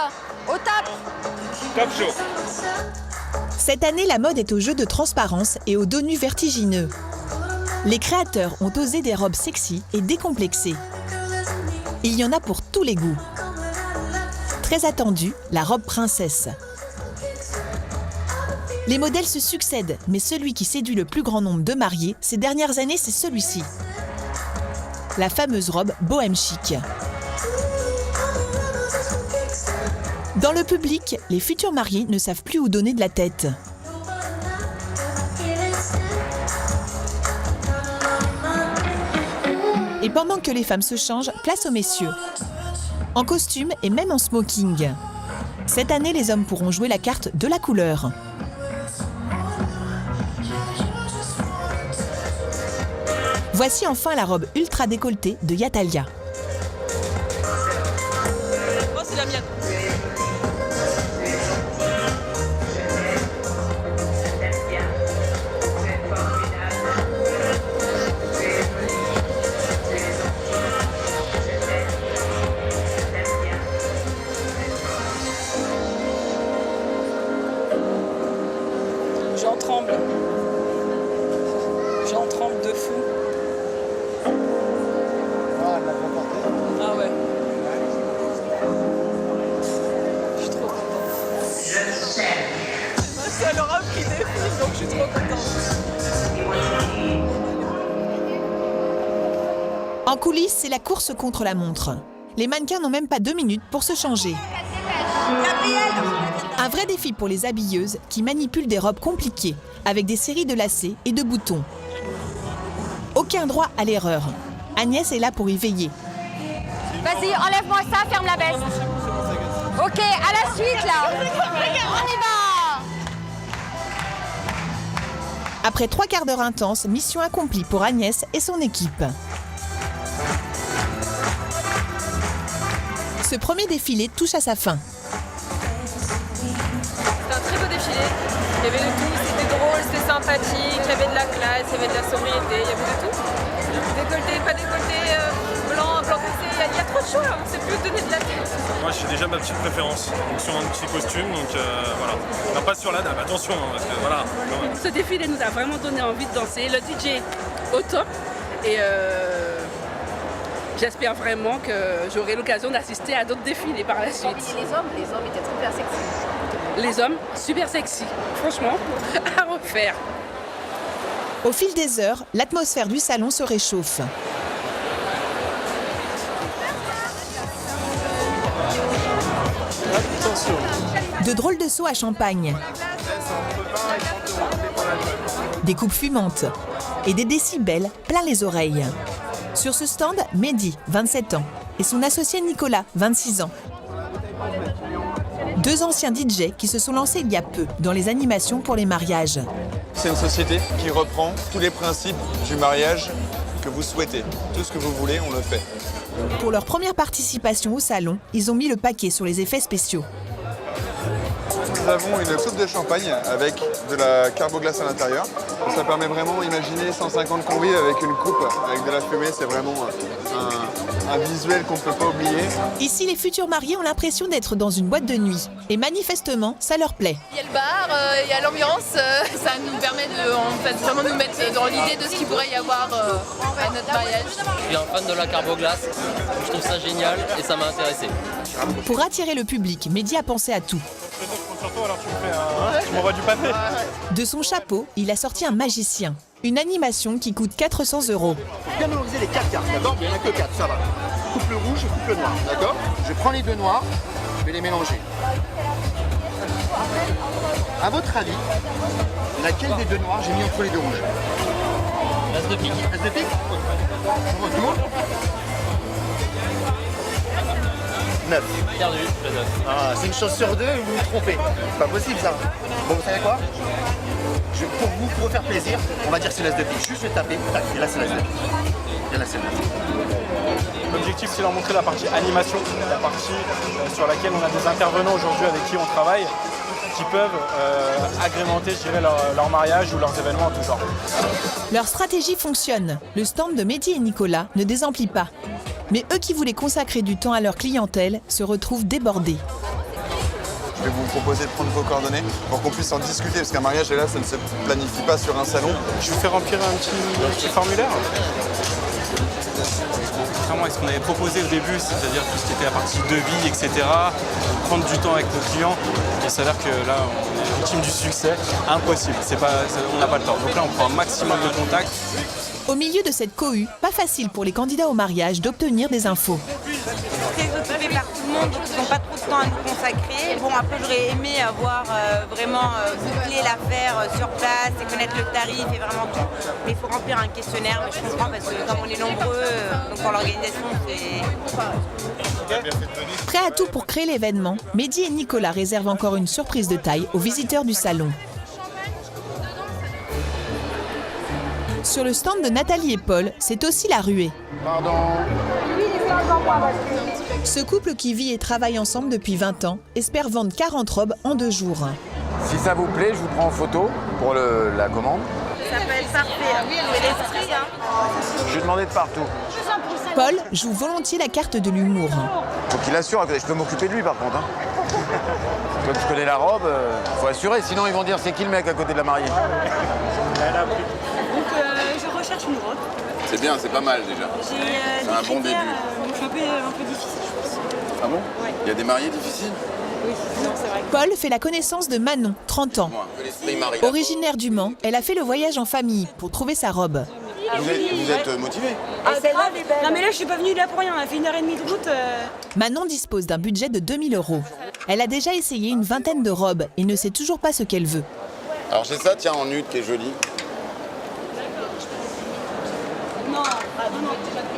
Au top.
Top show.
Cette année, la mode est au jeu de transparence et aux dos nus vertigineux. Les créateurs ont osé des robes sexy et décomplexées. Il y en a pour tous les goûts. Très attendue, la robe princesse. Les modèles se succèdent, mais celui qui séduit le plus grand nombre de mariés ces dernières années, c'est celui-ci. La fameuse robe bohème chic. Dans le public, les futurs mariés ne savent plus où donner de la tête. Et pendant que les femmes se changent, place aux messieurs. En costume et même en smoking. Cette année, les hommes pourront jouer la carte de la couleur. Voici enfin la robe ultra décolletée de Yatalia.
Moi, c'est la mienne. J'en tremble. J'en tremble de fou.
Ah,
Je suis trop contente.
En coulisses, c'est la course contre la montre. Les mannequins n'ont même pas 2 minutes pour se changer. Un vrai défi pour les habilleuses qui manipulent des robes compliquées, avec des séries de lacets et de boutons. Aucun droit à l'erreur. Agnès est là pour y veiller.
Vas-y, enlève-moi ça, ferme la veste. Ok, à la suite là. On y va.
Après 3 quarts d'heure intenses, mission accomplie pour Agnès et son équipe. Ce premier défilé touche à sa fin.
C'était un très beau défilé. Il y avait de tout, c'était drôle, c'était sympathique, il y avait de la classe, il y avait de la sobriété, il y avait de tout. Décolleté, pas décolleté, blanc, blanc cassé, il y a trop de choix, on ne sait plus donner de la tête.
Moi j'ai déjà ma petite préférence donc sur un petit costume, donc voilà. Non, pas sur la dame, attention, hein, parce que voilà.
Ce défilé nous a vraiment donné envie de danser, le DJ au top. Et j'espère vraiment que j'aurai l'occasion d'assister à d'autres défilés par la suite.
Et les hommes étaient super sexy.
Les hommes, super sexy, franchement, à refaire.
Au fil des heures, l'atmosphère du salon se réchauffe. De drôles de sauts à champagne, des coupes fumantes et des décibels plein les oreilles. Sur ce stand, Mehdi, 27 ans, et son associé Nicolas, 26 ans. 2 anciens DJ qui se sont lancés il y a peu dans les animations pour les mariages.
C'est une société qui reprend tous les principes du mariage que vous souhaitez. Tout ce que vous voulez, on le fait.
Pour leur première participation au salon, ils ont mis le paquet sur les effets spéciaux.
Nous avons une coupe de champagne avec de la carboglace à l'intérieur. Ça permet vraiment, imaginez 150 convives avec une coupe, avec de la fumée, c'est vraiment un visuel qu'on ne peut pas oublier.
Ici, les futurs mariés ont l'impression d'être dans une boîte de nuit. Et manifestement, ça leur plaît.
Il y a le bar, il y a l'ambiance, ça nous permet de vraiment nous mettre dans l'idée de ce qu'il pourrait y avoir à notre mariage.
Je suis un fan de la carboglace, je trouve ça génial et ça m'a intéressé.
Pour attirer le public, Mehdi a pensé à tout.
Surtout, alors tu m'envoies du papier.
De son chapeau, il a sorti un magicien. Une animation qui coûte 400 €.
Faut bien mémoriser les 4 cartes, d'accord? Il n'y en a que 4, ça va. Coupe le rouge, coupe le noir, d'accord? Je prends les 2 noirs, je vais les mélanger. À votre avis, laquelle des 2 noirs j'ai mis entre les 2 rouges?
As de pique.
As de pique? Je retourne. 9.
Perdu, le 9.
Ah, c'est une chance sur 2 ou vous vous trompez. C'est pas possible ça. Bon, vous savez quoi? Pour vous faire plaisir, on va dire que c'est l'as de pique. Juste je vais taper, tac, et là c'est l'as de pique. Et là c'est l'as.
L'objectif c'est leur montrer la partie animation, la partie sur laquelle on a des intervenants aujourd'hui avec qui on travaille, qui peuvent agrémenter, je dirais, leur mariage ou leurs événements en tout genre.
Leur stratégie fonctionne. Le stand de Mehdi et Nicolas ne désemplit pas. Mais eux qui voulaient consacrer du temps à leur clientèle se retrouvent débordés.
Je vais vous proposer de prendre vos coordonnées pour qu'on puisse en discuter, parce qu'un mariage, là, ça ne se planifie pas sur un salon.
Je vous fais remplir un petit formulaire. Contrairement à ce qu'on avait proposé au début, c'est-à-dire tout ce qui était la partie devis, etc., prendre du temps avec nos clients, il s'avère que là, on est victime du succès. Impossible, on n'a pas le temps. Donc là, on prend un maximum de contacts.
Au milieu de cette cohue, pas facile pour les candidats au mariage d'obtenir des infos.
Très occupés par tout le monde, donc ils n'ont pas trop de temps à nous consacrer. Bon, après, j'aurais aimé avoir vraiment bouclé l'affaire sur place et connaître le tarif et vraiment tout. Mais il faut remplir un questionnaire, mais je comprends parce que comme on est nombreux, donc pour l'organisation, c'est...
Prêts à tout pour créer l'événement, Mehdi et Nicolas réservent encore une surprise de taille aux visiteurs du salon. Sur le stand de Nathalie et Paul, c'est aussi la ruée.
Pardon.
Ce couple qui vit et travaille ensemble depuis 20 ans espère vendre 40 robes en 2 jours.
Si ça vous plaît, je vous prends en photo pour la commande.
Ça peut être parfait. Oui, l'esprit, hein.
Je vais demander de partout.
Paul joue volontiers la carte de l'humour.
Faut qu'il assure, je peux m'occuper de lui par contre. Hein. Toi tu connais la robe, faut assurer, sinon ils vont dire c'est qui le mec à côté de la mariée.
Donc je recherche une robe.
C'est bien, c'est pas mal déjà.
J'ai
c'est un bon début.
un peu difficile, je pense.
Ah bon? Il y a des mariés difficiles?
Paul fait la connaissance de Manon, 30 ans. Originaire du Mans, elle a fait le voyage en famille pour trouver sa robe.
Vous êtes motivé?
Non mais là je suis pas venue là pour rien, on a fait 1h30 de route.
Manon dispose d'un budget de 2 000 €. Elle a déjà essayé une vingtaine de robes et ne sait toujours pas ce qu'elle veut.
Alors j'ai ça, tiens, en nude qui est joli.
Non,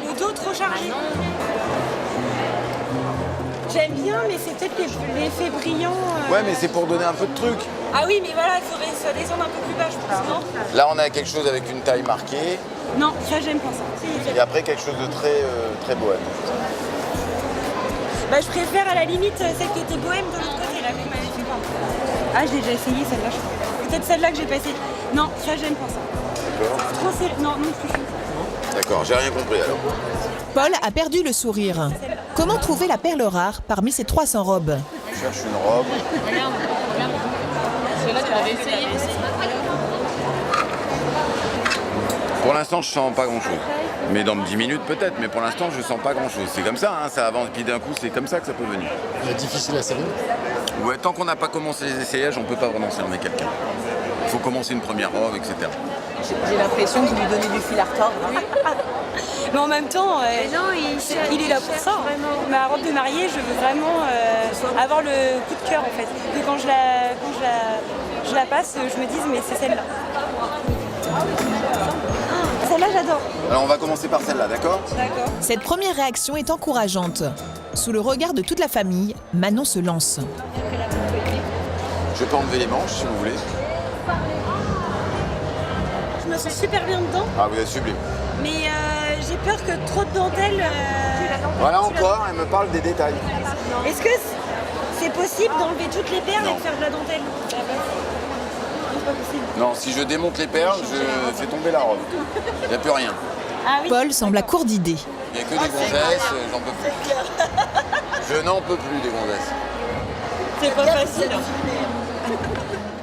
le dos trop chargé. J'aime bien, mais c'est peut-être l'effet brillant.
Ouais, mais c'est pour donner un peu de truc.
Ah oui, mais voilà, il faudrait se descendre un peu plus bas, je pense, non?
Là, on a quelque chose avec une taille marquée.
Non, ça, j'aime pas ça.
Et après, quelque chose de très bohème.
Bah, je préfère à la limite celle qui était bohème de l'autre côté, là, que vous m'avez fait voir. Ah, je l'ai déjà essayé, celle-là, je crois. Peut-être celle-là que j'ai passée. Non, ça, j'aime pas ça. Trop serré. Non, non plus.
D'accord, j'ai rien compris alors.
Paul a perdu le sourire. Comment trouver la perle rare parmi ces 300 robes?
Je cherche une robe.
Celle-là, tu l'avais essayé.
Pour l'instant, je sens pas grand-chose. Mais dans 10 minutes peut-être, mais pour l'instant, je sens pas grand-chose. C'est comme ça, hein, ça avance, puis d'un coup, c'est comme ça que ça peut venir.
C'est difficile à savoir.
Ouais, tant qu'on n'a pas commencé les essayages, on peut pas vraiment cerner quelqu'un. Il faut commencer une première robe, etc.
J'ai l'impression que vous lui donnez du fil à retordre. Mais en même temps, il est là pour ça. Ma robe de mariée, je veux vraiment avoir le coup de cœur en fait. Que quand je la passe, je me dise mais c'est celle-là. Celle-là, j'adore.
Alors on va commencer par celle-là, d'accord?
D'accord.
Cette première réaction est encourageante. Sous le regard de toute la famille, Manon se lance.
Je peux enlever les manches si vous voulez.
Je me sens super bien dedans,
Ah, vous êtes sublime.
mais j'ai peur que trop de dentelle.
Voilà encore, elle me parle des détails.
Est-ce que c'est possible d'enlever toutes les perles
Non.
et de faire de la dentelle? C'est pas possible.
Non, si je démonte les perles, je fais tomber la robe. Il n'y a plus rien.
Ah oui.
Paul semble à court d'idées.
Il n'y a que des gonzesses, j'en peux plus. Je n'en peux plus des gonzesses.
C'est pas facile.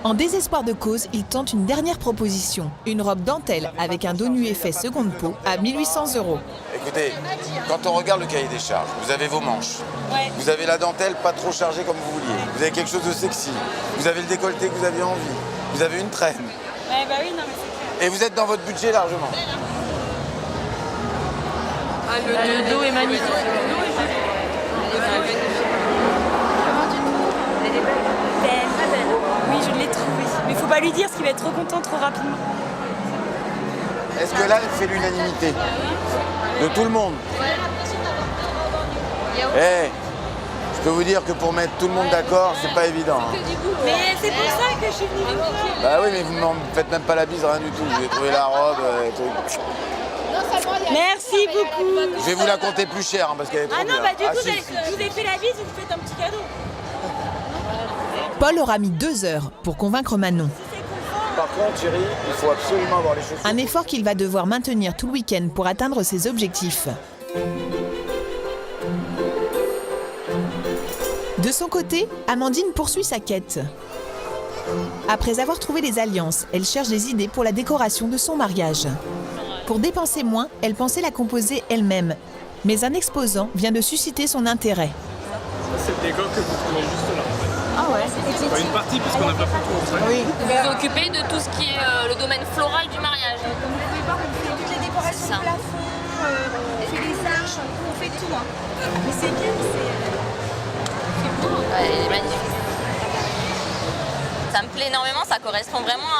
En désespoir de cause, il tente une dernière proposition. Une robe dentelle avec un dos nu effet seconde peau à 1 800 €.
Écoutez, quand on regarde le cahier des charges, vous avez vos manches.
Ouais.
Vous avez la dentelle pas trop chargée comme vous vouliez. Vous avez quelque chose de sexy. Vous avez le décolleté que vous aviez envie. Vous avez une traîne.
Ouais, bah oui, non, mais c'est clair.
Et vous êtes dans votre budget largement.
Le dos est magnifique.
Oui, je l'ai trouvé. Mais faut pas lui dire, parce qu'il va être trop content trop rapidement.
Est-ce que là, elle fait l'unanimité de tout le monde? Eh, je peux vous dire que pour mettre tout le monde d'accord, c'est pas évident. Hein.
Mais c'est pour ça que je suis venue vous voir.
Bah oui, mais vous m'en faites même pas la bise, rien du tout. Vous avez trouvé la robe, tout.
Merci beaucoup.
Je vais vous la compter plus cher, hein, parce qu'elle est trop
Ah non,
bien.
bah du coup,
si, si.
je vous ai fait la bise, vous me faites un petit cadeau.
Paul aura mis 2 heures pour convaincre Manon.
Par contre, Thierry, il faut absolument avoir les chaussures.
Un effort qu'il va devoir maintenir tout le week-end pour atteindre ses objectifs. De son côté, Amandine poursuit sa quête. Après avoir trouvé les alliances, elle cherche des idées pour la décoration de son mariage. Pour dépenser moins, elle pensait la composer elle-même. Mais un exposant vient de susciter son intérêt.
C'est le décor que vous trouvez juste là.
Ah ouais.
Pas une partie puisqu'on n'a pas fait tout.
Oui. Vous vous occupez de tout ce qui est le domaine floral du mariage.
Comme vous pouvez voir, on fait toutes les décorations de plafond, on fait les arches, on fait tout. Hein. Mais c'est bien,
C'est beau. Ouais, il est magnifique. Ça me plaît énormément, ça correspond vraiment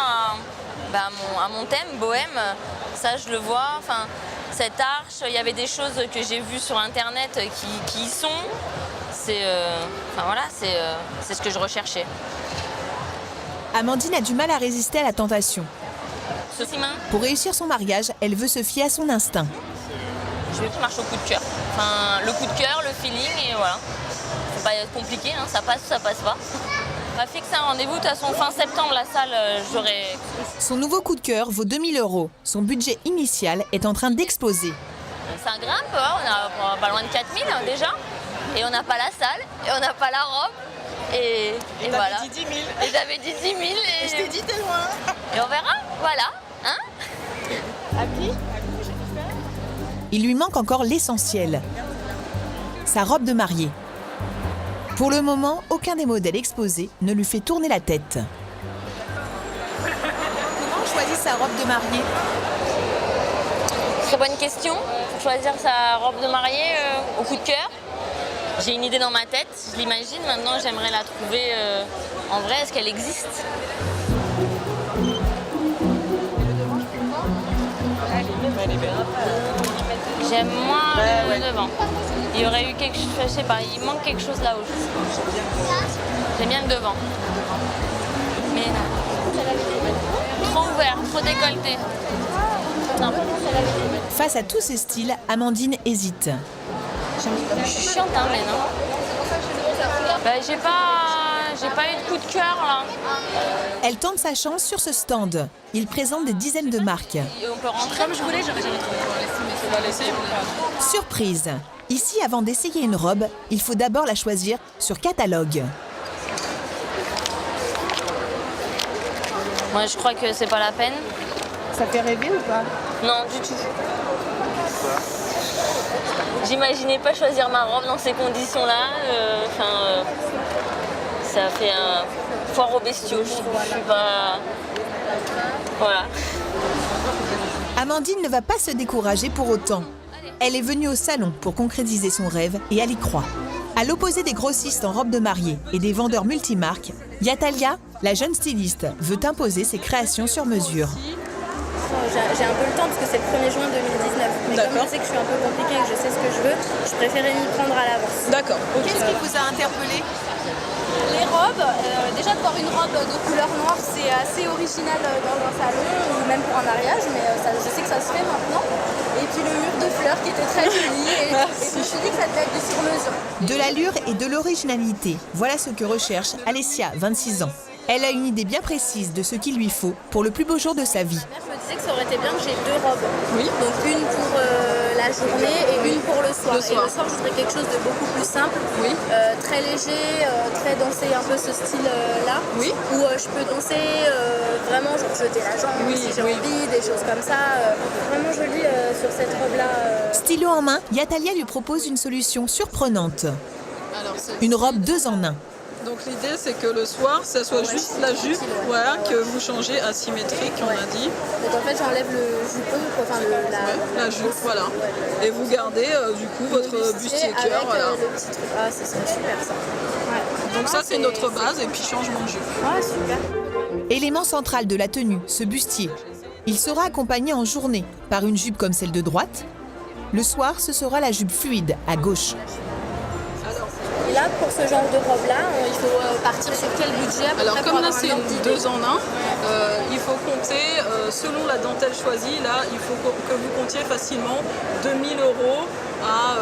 à mon thème, bohème. Ça, je le vois. Enfin, cette arche, il y avait des choses que j'ai vues sur Internet qui y sont. C'est ce que je recherchais.
Amandine a du mal à résister à la tentation. Pour réussir son mariage, elle veut se fier à son instinct.
Je vais marcher au coup de cœur. Enfin, le coup de cœur, le feeling, et voilà. C'est pas compliqué, hein, ça passe ou ça passe pas. On va fixer un rendez-vous, de toute façon, fin septembre, la salle, j'aurai...
Son nouveau coup de cœur vaut 2 000 €. Son budget initial est en train d'exploser.
Ça grimpe, hein, on a pas loin de 4 000 déjà. Et on n'a pas la salle, et on n'a pas la robe. Et voilà.
dit 10 000.
Et j'avais dit 10 000. Et
je t'ai dit t'es loin.
Et on verra, voilà. Hein?
Il lui manque encore l'essentiel. Sa robe de mariée. Pour le moment, aucun des modèles exposés ne lui fait tourner la tête. Comment on choisit sa robe de mariée?
Très bonne question. Pour choisir sa robe de mariée au coup de cœur. J'ai une idée dans ma tête, je l'imagine. Maintenant, j'aimerais la trouver en vrai. Est-ce qu'elle existe? J'aime moins le devant. Il y aurait eu quelque chose, je sais pas, il manque quelque chose là-haut. J'aime bien le devant. Mais non. Trop ouvert, trop décolleté. Non.
Face à tous ces styles, Amandine hésite.
Je suis chiante, hein, mais non. Bah, j'ai pas eu de coup de cœur, là.
Elle tente sa chance sur ce stand. Il présente des dizaines de marques.
On peut rentrer comme je voulais, j'aurais jamais trouvé. On va l'essayer ou pas?
Surprise! Ici, avant d'essayer une robe, il faut d'abord la choisir sur catalogue.
Moi, je crois que c'est pas la peine.
Ça fait rêver ou pas?
Non, du tout. J'imaginais pas choisir ma robe dans ces conditions-là. Ça fait un foire aux bestiaux, je trouve. Je suis pas... Voilà.
Amandine ne va pas se décourager pour autant. Elle est venue au salon pour concrétiser son rêve et elle y croit. À l'opposé des grossistes en robe de mariée et des vendeurs multimarques, Yatalia, la jeune styliste, veut imposer ses créations sur mesure.
J'ai un peu le temps parce que c'est le 1er juin 2019. Mais comme je sais que je suis un peu compliquée et que je sais ce que je veux, je préférais m'y prendre à l'avance.
D'accord.
Okay.
Qu'est-ce qui vous a interpellé?
Les robes, déjà de voir une robe de couleur noire, c'est assez original dans un salon ou même pour un mariage, mais je sais que ça se fait maintenant. Et puis le mur de fleurs qui était très joli et je me suis dit que ça devait être du sur-mesure.
De l'allure et de l'originalité, voilà ce que recherche Alessia, 26 ans. Elle a une idée bien précise de ce qu'il lui faut pour le plus beau jour de sa vie.
Ma mère me disait que ça aurait été bien que j'ai 2 robes. Oui. Donc une pour la journée et une pour le soir. Et le soir, je voudrais quelque chose de beaucoup plus simple. Oui. Très léger, très danser un peu ce style-là. Oui. Où je peux danser vraiment, genre jeter la jambe si j'ai envie, des choses comme ça. Vraiment joli sur cette robe-là.
Stylo en main, Yatalia lui propose une solution surprenante. Une robe 2 en 1.
Donc l'idée c'est que le soir, ça soit juste la jupe, voilà, que vous changez asymétrique, on a dit.
Donc en fait j'enlève le jupon, enfin
la jupe, voilà. Et vous gardez du coup votre bustier cœur.
Voilà. Le petit truc. Ah, ce serait super ça. Ouais.
Donc ça c'est notre base et puis changement de jupe.
Ah super.
Élément central de la tenue, ce bustier. Il sera accompagné en journée par une jupe comme celle de droite. Le soir, ce sera la jupe fluide à gauche.
Et là, pour ce genre de robe-là, il faut partir sur quel budget?
Alors comme là c'est une 2 en 1, il faut compter, selon la dentelle choisie, là il faut que vous comptiez facilement 2000 € à...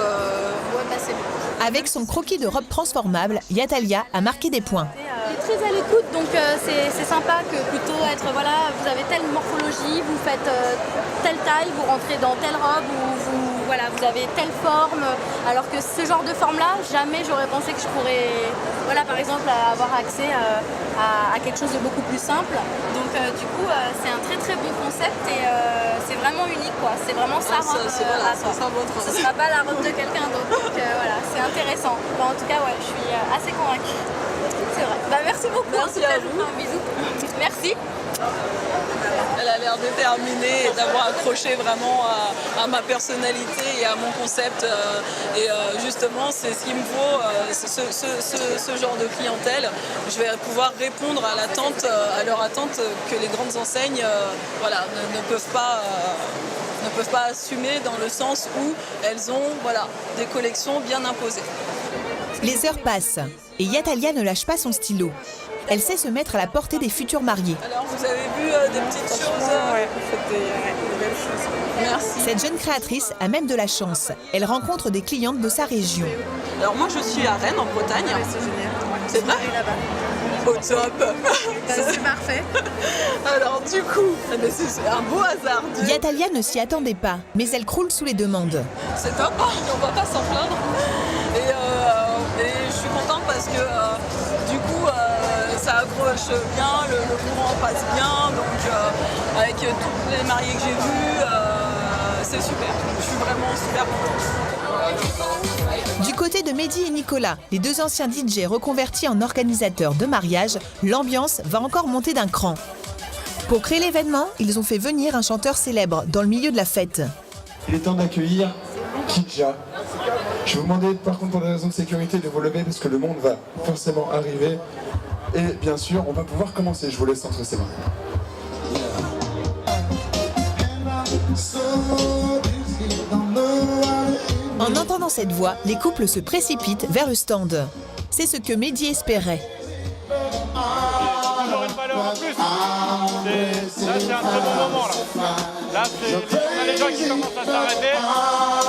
c'est bon.
Avec son croquis de robe transformable, Yatalia a marqué des points.
Il est très à l'écoute, donc c'est sympa que plutôt être, voilà, vous avez telle morphologie, vous faites telle taille, vous rentrez dans telle robe, ou vous avez telle forme, alors que ce genre de forme-là, jamais j'aurais pensé que je pourrais, voilà, par exemple, avoir accès à quelque chose de beaucoup plus simple. Donc du coup, c'est un très très bon concept et c'est vraiment unique, quoi. C'est vraiment sa robe à soi. Ce ne sera pas la robe de quelqu'un d'autre, donc voilà, c'est intéressant. Enfin, en tout cas, ouais, je suis assez convaincue. C'est vrai. Bah, merci beaucoup.
Merci à vous.
Un bisou. Merci.
Elle a l'air déterminée et d'avoir accroché vraiment à ma personnalité et à mon concept. Et justement, c'est ce qu'il me faut, ce genre de clientèle. Je vais pouvoir répondre à l'attente, à leur attente que les grandes enseignes ne peuvent pas assumer dans le sens où elles ont des collections bien imposées.
Les heures passent et Yatalia ne lâche pas son stylo. Elle sait se mettre à la portée des futurs mariés.
Alors vous avez vu des petites choses vous faites des belles choses. Merci.
Cette jeune créatrice a même de la chance. Elle rencontre des clientes de sa région.
Alors moi je suis à Rennes en Bretagne. Ouais, c'est génial. C'est vrai là-bas. Au top.
C'est parfait.
Alors du coup, c'est un beau hasard.
Yatalia ne s'y attendait pas, mais elle croule sous les demandes.
C'est top, on va pas s'en plaindre. Et je suis contente parce que du coup ça accroche bien, le courant passe bien, donc avec tous les mariés que j'ai vus, c'est super. Je suis vraiment super contente.
Du côté de Mehdi et Nicolas, les deux anciens DJ reconvertis en organisateurs de mariage, l'ambiance va encore monter d'un cran. Pour créer l'événement, ils ont fait venir un chanteur célèbre dans le milieu de la fête.
Il est temps d'accueillir Kidja. Je vais vous demander par contre pour des raisons de sécurité de vous lever parce que le monde va forcément arriver. Et bien sûr, on va pouvoir commencer. Je vous laisse entre ses mains.
En entendant cette voix, les couples se précipitent vers le stand. C'est ce que Mehdi espérait.
Toujours une valeur en plus. Là, c'est un très bon moment. Là, on a les gens qui commencent à s'arrêter,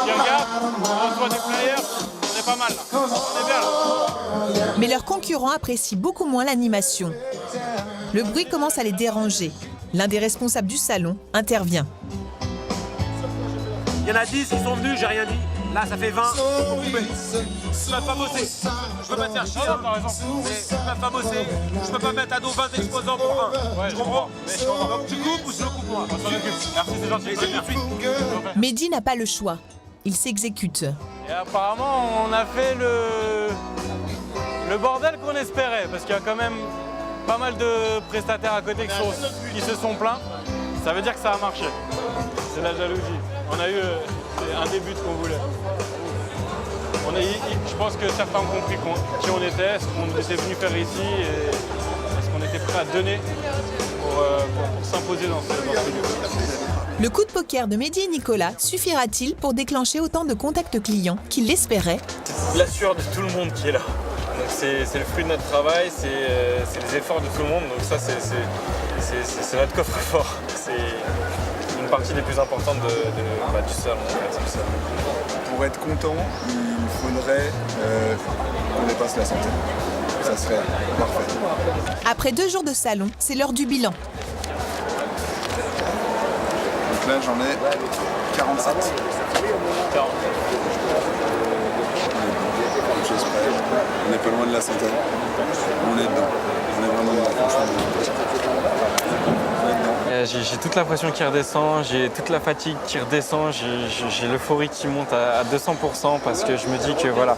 qui regardent, on reçoit des flyers, on est pas mal. Là. On est bien là.
Mais leurs concurrents apprécient beaucoup moins l'animation. Le bruit commence à les déranger. L'un des responsables du salon intervient.
Il y en a 10 qui sont venus, j'ai rien dit. Là, ça fait 20.
Je peux pas bosser. Je peux pas te faire chier. Je peux pas bosser. Je peux pas mettre à dos 20 exposants pour un.
Ouais,
tu comprends?
Donc tu coupes ou je le coupe moi?
On s'en occupe. Merci, c'est gentil. C'est tout de suite.
Mehdi n'a pas le choix. Il s'exécute.
Et apparemment, on a fait le bordel qu'on espérait, parce qu'il y a quand même pas mal de prestataires à côté qui se sont plaints. Ça veut dire que ça a marché. C'est la jalousie. On a eu un début de qu'on voulait. Je pense que certains ont compris qui on était, ce qu'on était venu faire ici et ce qu'on était prêt à donner pour s'imposer dans ce lieu.
Le coup de poker de Mehdi et Nicolas suffira-t-il pour déclencher autant de contacts clients qu'ils l'espéraient?
C'est la sueur de tout le monde qui est là. Donc c'est le fruit de notre travail, c'est les efforts de tout le monde. Donc ça, c'est notre coffre-fort. C'est une partie des plus importantes du salon. En fait,
Pour être content, il faudrait qu'on dépasse la santé. Ça serait parfait.
Après 2 jours de salon, c'est l'heure du bilan.
Donc là, j'en ai 47. On n'est pas loin de la centaine. On est dedans. On est vraiment dedans, franchement.
J'ai toute la pression qui redescend, j'ai toute la fatigue qui redescend, j'ai l'euphorie qui monte à 200% parce que je me dis que voilà,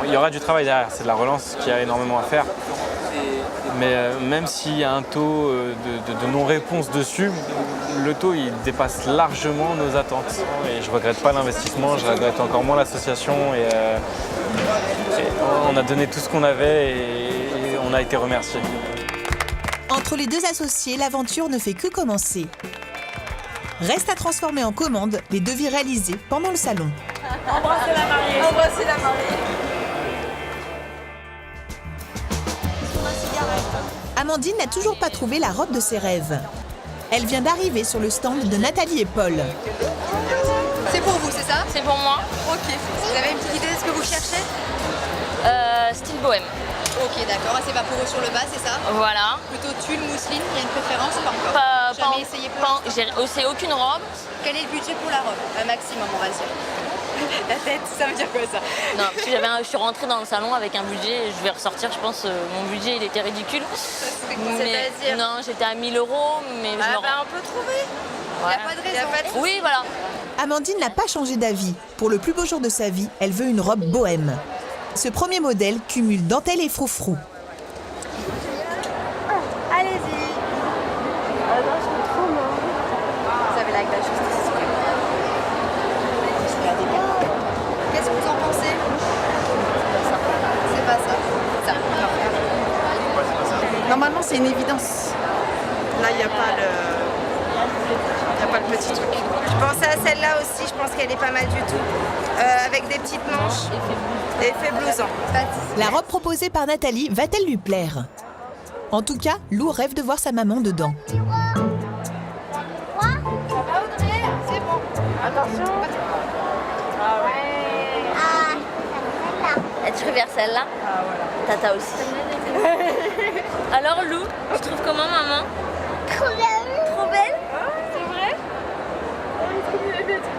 il y aura du travail derrière, c'est de la relance qui a énormément à faire. Mais même s'il y a un taux de non-réponse dessus, le taux il dépasse largement nos attentes. Et je ne regrette pas l'investissement, je regrette encore moins l'association. Et on a donné tout ce qu'on avait et on a été remerciés.
Entre les deux associés, l'aventure ne fait que commencer. Reste à transformer en commande les devis réalisés pendant le salon.
Embrassez la mariée. Embrassez la mariée.
Amandine n'a toujours pas trouvé la robe de ses rêves. Elle vient d'arriver sur le stand de Nathalie et Paul.
C'est pour vous, c'est ça?
C'est pour moi.
Ok. Vous avez une petite idée de ce que vous cherchez?
Style bohème.
Ok, d'accord. C'est vaporeux sur le bas, c'est ça?
Voilà.
Plutôt tulle, mousseline, il y a une préférence ou pas encore? Jamais essayé pour l'instant?
J'ai aucune robe.
Quel est le budget pour la robe? Un maximum, on va dire. La tête, ça veut dire quoi ça?
Non, parce que je suis rentrée dans le salon avec un budget, je vais ressortir, je pense, mon budget il était ridicule.
C'est-à-dire?
Non, j'étais à 1000 €, mais je
on peut trouver. Il n'y a pas de raison.
Oui, voilà.
Amandine n'a pas changé d'avis. Pour le plus beau jour de sa vie, elle veut une robe bohème. Ce premier modèle cumule dentelle et froufrou.
Allez-y. Ah non, je suis trop marrant. Vous avez la justice. Qu'est-ce que vous en pensez? C'est pas ça.
Normalement, c'est une évidence. Là, il n'y a pas le petit truc. Je pensais à celle-là aussi, je pense qu'elle est pas mal du tout. Avec des petites manches, effet blouson.
La robe proposée par Nathalie va-t-elle lui plaire? En tout cas, Lou rêve de voir sa maman dedans.
C'est bon. Attention. Ah ouais.
Tu préfères celle-là?
Ah voilà.
Tata aussi. Alors Lou, tu trouves comment maman?
Trop belle.
Trop belle?
C'est vrai?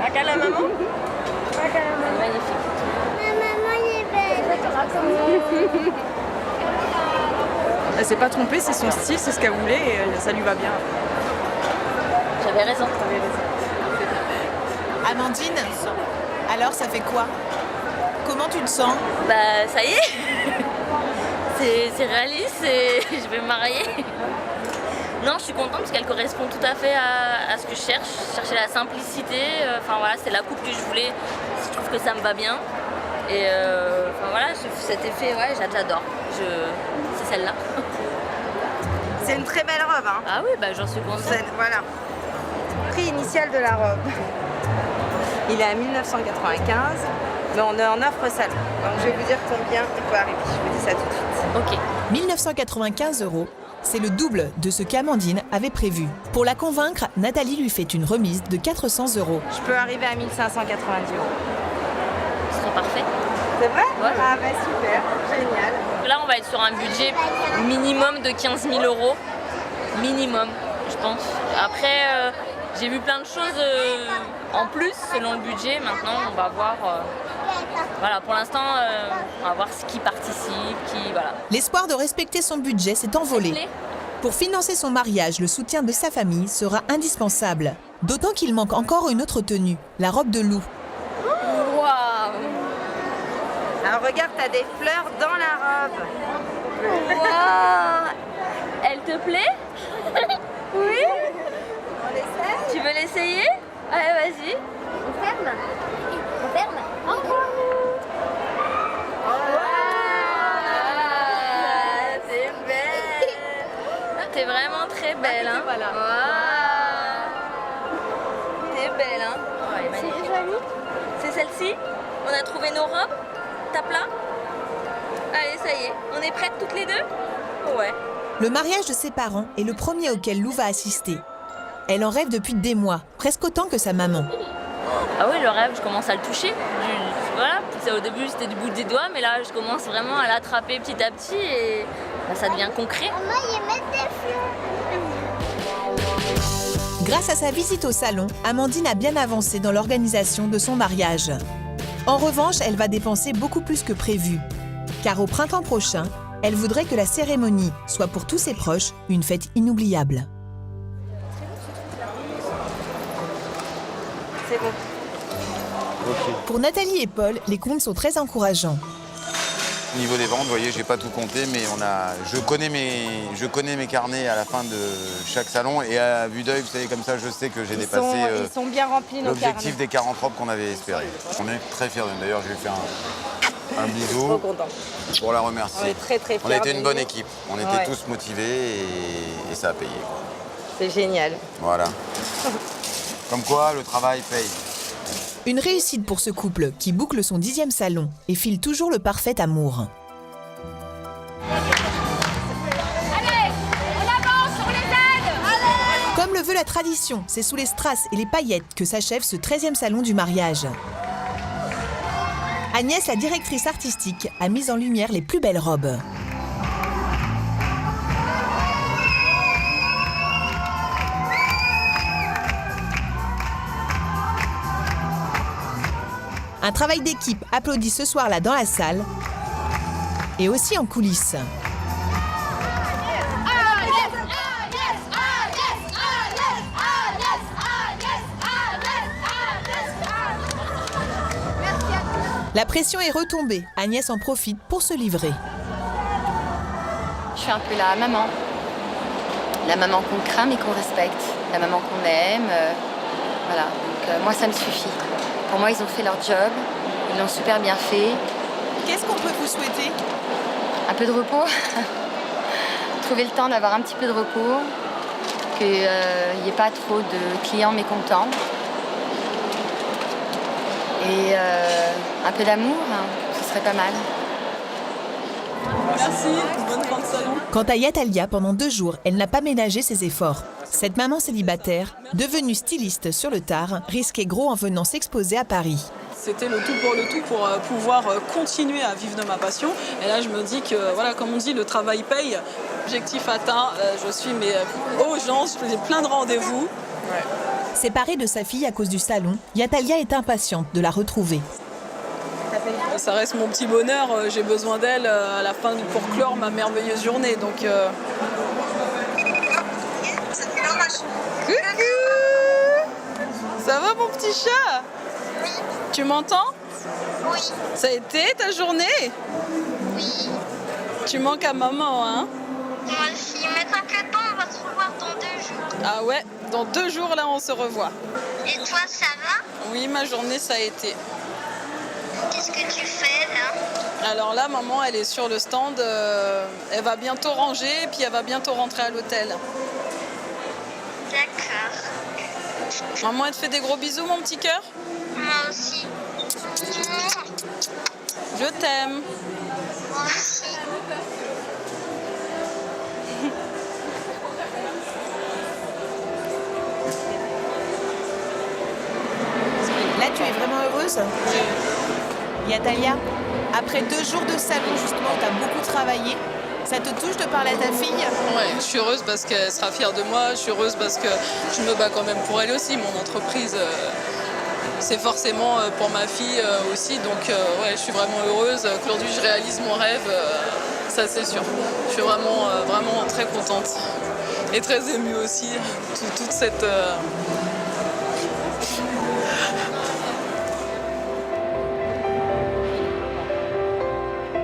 Regarde la maman. Regarde la maman.
Magnifique.
La maman est belle.
Elle s'est pas trompée, c'est son style, c'est ce qu'elle voulait et ça lui va bien.
J'avais raison.
Amandine, Alors, ça fait quoi? Comment tu te sens?
Bah, ça y est. C'est réaliste et je vais me marier. Non, je suis contente parce qu'elle correspond tout à fait à ce que je cherche. Je cherchais la simplicité. Enfin voilà, c'est la coupe que je voulais. Je trouve que ça me va bien. Et enfin voilà, cet effet, ouais, j'adore. C'est celle-là.
C'est une très belle robe. Hein.
Ah oui, bah j'en suis contente.
Voilà. Prix initial de la robe. Il est à 1995, mais on est en offre salon. Donc je vais vous dire combien il peut arriver. Je vous dis ça tout de suite.
Ok.
1995 €, c'est le double de ce qu'Amandine avait prévu. Pour la convaincre, Nathalie lui fait une remise de 400 €.
Je peux arriver à 1590 €.
Ce serait parfait.
C'est vrai?
Ouais.
Ah bah super, génial.
Là, on va être sur un budget minimum de 15 000 €. Minimum, je pense. Après, j'ai vu plein de choses en plus selon le budget. Maintenant, on va voir. Voilà, pour l'instant, on va voir qui participe, qui. Voilà.
L'espoir de respecter son budget s'est envolé. Pour financer son mariage, le soutien de sa famille sera indispensable. D'autant qu'il manque encore une autre tenue, la robe de loup.
Waouh!
Alors regarde, t'as des fleurs dans la robe.
Waouh! Elle te plaît? Oui?
On l'essaie?
Tu veux l'essayer? Allez, vas-y.
On ferme. On ferme.
T'es belle. T'es vraiment très belle, hein.
Voilà.
T'es belle, hein. Ouais,
C'est
magnifique.
joli.
C'est celle-ci? On a trouvé nos robes? Tape là? Allez, ça y est. On est prêtes toutes les deux? Ouais.
Le mariage de ses parents est le premier auquel Lou va assister. Elle en rêve depuis des mois, presque autant que sa maman.
Ah oui, le rêve, je commence à le toucher. Voilà, au début c'était du bout des doigts, mais là je commence vraiment à l'attraper petit à petit et bah, ça devient concret.
Maman, il met des fleurs.
Grâce à sa visite au salon, Amandine a bien avancé dans l'organisation de son mariage. En revanche, elle va dépenser beaucoup plus que prévu. Car au printemps prochain, elle voudrait que la cérémonie soit pour tous ses proches une fête inoubliable.
C'est bon.
Pour Nathalie et Paul, les comptes sont très encourageants.
Au niveau des ventes, vous voyez, j'ai pas tout compté, mais je connais mes carnets à la fin de chaque salon et à vue d'œil, vous savez, comme ça, je sais que j'ai dépassé
Ils sont bien remplis nos carnets.
l'objectif des 40 robes qu'on avait espéré. On est très fiers d'eux. D'ailleurs, je vais faire un bisou
Trop content.
pour la remercier.
On est très très fiers.
On a été
de
une bonne
nous.
équipe. On était tous motivés et ça a payé.
C'est génial.
Voilà. Comme quoi, le travail paye.
Une réussite pour ce couple qui boucle son 10e salon et file toujours le parfait amour.
Allez, on avance, on les aide. Allez.
Comme le veut la tradition, c'est sous les strass et les paillettes que s'achève ce 13e salon du mariage. Agnès, la directrice artistique, a mis en lumière les plus belles robes. Un travail d'équipe applaudi ce soir-là dans la salle et aussi en coulisses. La pression est retombée. Agnès en profite pour se livrer.
Je suis un peu la maman qu'on craint mais qu'on respecte, la maman qu'on aime. Voilà, donc moi ça me suffit. Pour moi, ils ont fait leur job, ils l'ont super bien fait.
Qu'est-ce qu'on peut vous souhaiter?
Un peu de repos. Trouver le temps d'avoir un petit peu de repos, qu'il n'y ait pas trop de clients mécontents. Et un peu d'amour, hein, ce serait pas mal.
Merci, bonne fin de salon.
Quant à Yatalia, pendant 2 jours, elle n'a pas ménagé ses efforts. Cette maman célibataire, devenue styliste sur le tard, risquait gros en venant s'exposer à Paris.
C'était le tout pour pouvoir continuer à vivre de ma passion. Et là, je me dis que, voilà, comme on dit, le travail paye. Objectif atteint, je suis aux gens, je faisais plein de rendez-vous. Ouais.
Séparée de sa fille à cause du salon, Yatalia est impatiente de la retrouver.
Ça reste mon petit bonheur, j'ai besoin d'elle à la fin pour clore ma merveilleuse journée. Donc, Coucou! Ça va mon petit chat? Tu m'entends?
Oui.
Ça a été ta journée?
Oui.
Tu manques à maman, hein?
Moi aussi, mais t'inquiète pas, on va se revoir dans 2 jours.
Ah ouais, dans 2 jours là on se revoit.
Et toi, ça va?
Oui, ma journée ça a été.
Qu'est-ce que tu fais là?
Alors là, maman, elle est sur le stand, elle va bientôt ranger et puis elle va bientôt rentrer à l'hôtel.
D'accord.
Maman, elle te fait des gros bisous, mon petit cœur?
Moi aussi.
Je t'aime.
Moi aussi.
Là, tu es vraiment heureuse? Yatalia, après 2 jours de salon, justement, tu as beaucoup travaillé. Ça te touche de parler à ta fille?
Ouais, je suis heureuse parce qu'elle sera fière de moi. Je suis heureuse parce que je me bats quand même pour elle aussi. Mon entreprise, c'est forcément pour ma fille aussi. Donc, ouais, je suis vraiment heureuse. Qu'aujourd'hui, je réalise mon rêve, ça c'est sûr. Je suis vraiment, vraiment très contente. Et très émue aussi. Toute cette...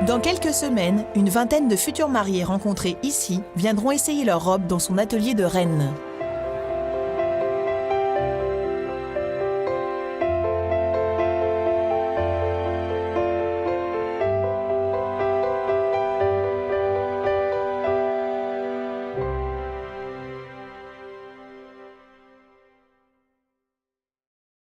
Dans quelques semaines, une vingtaine de futurs mariés rencontrés ici viendront essayer leur robe dans son atelier de Rennes.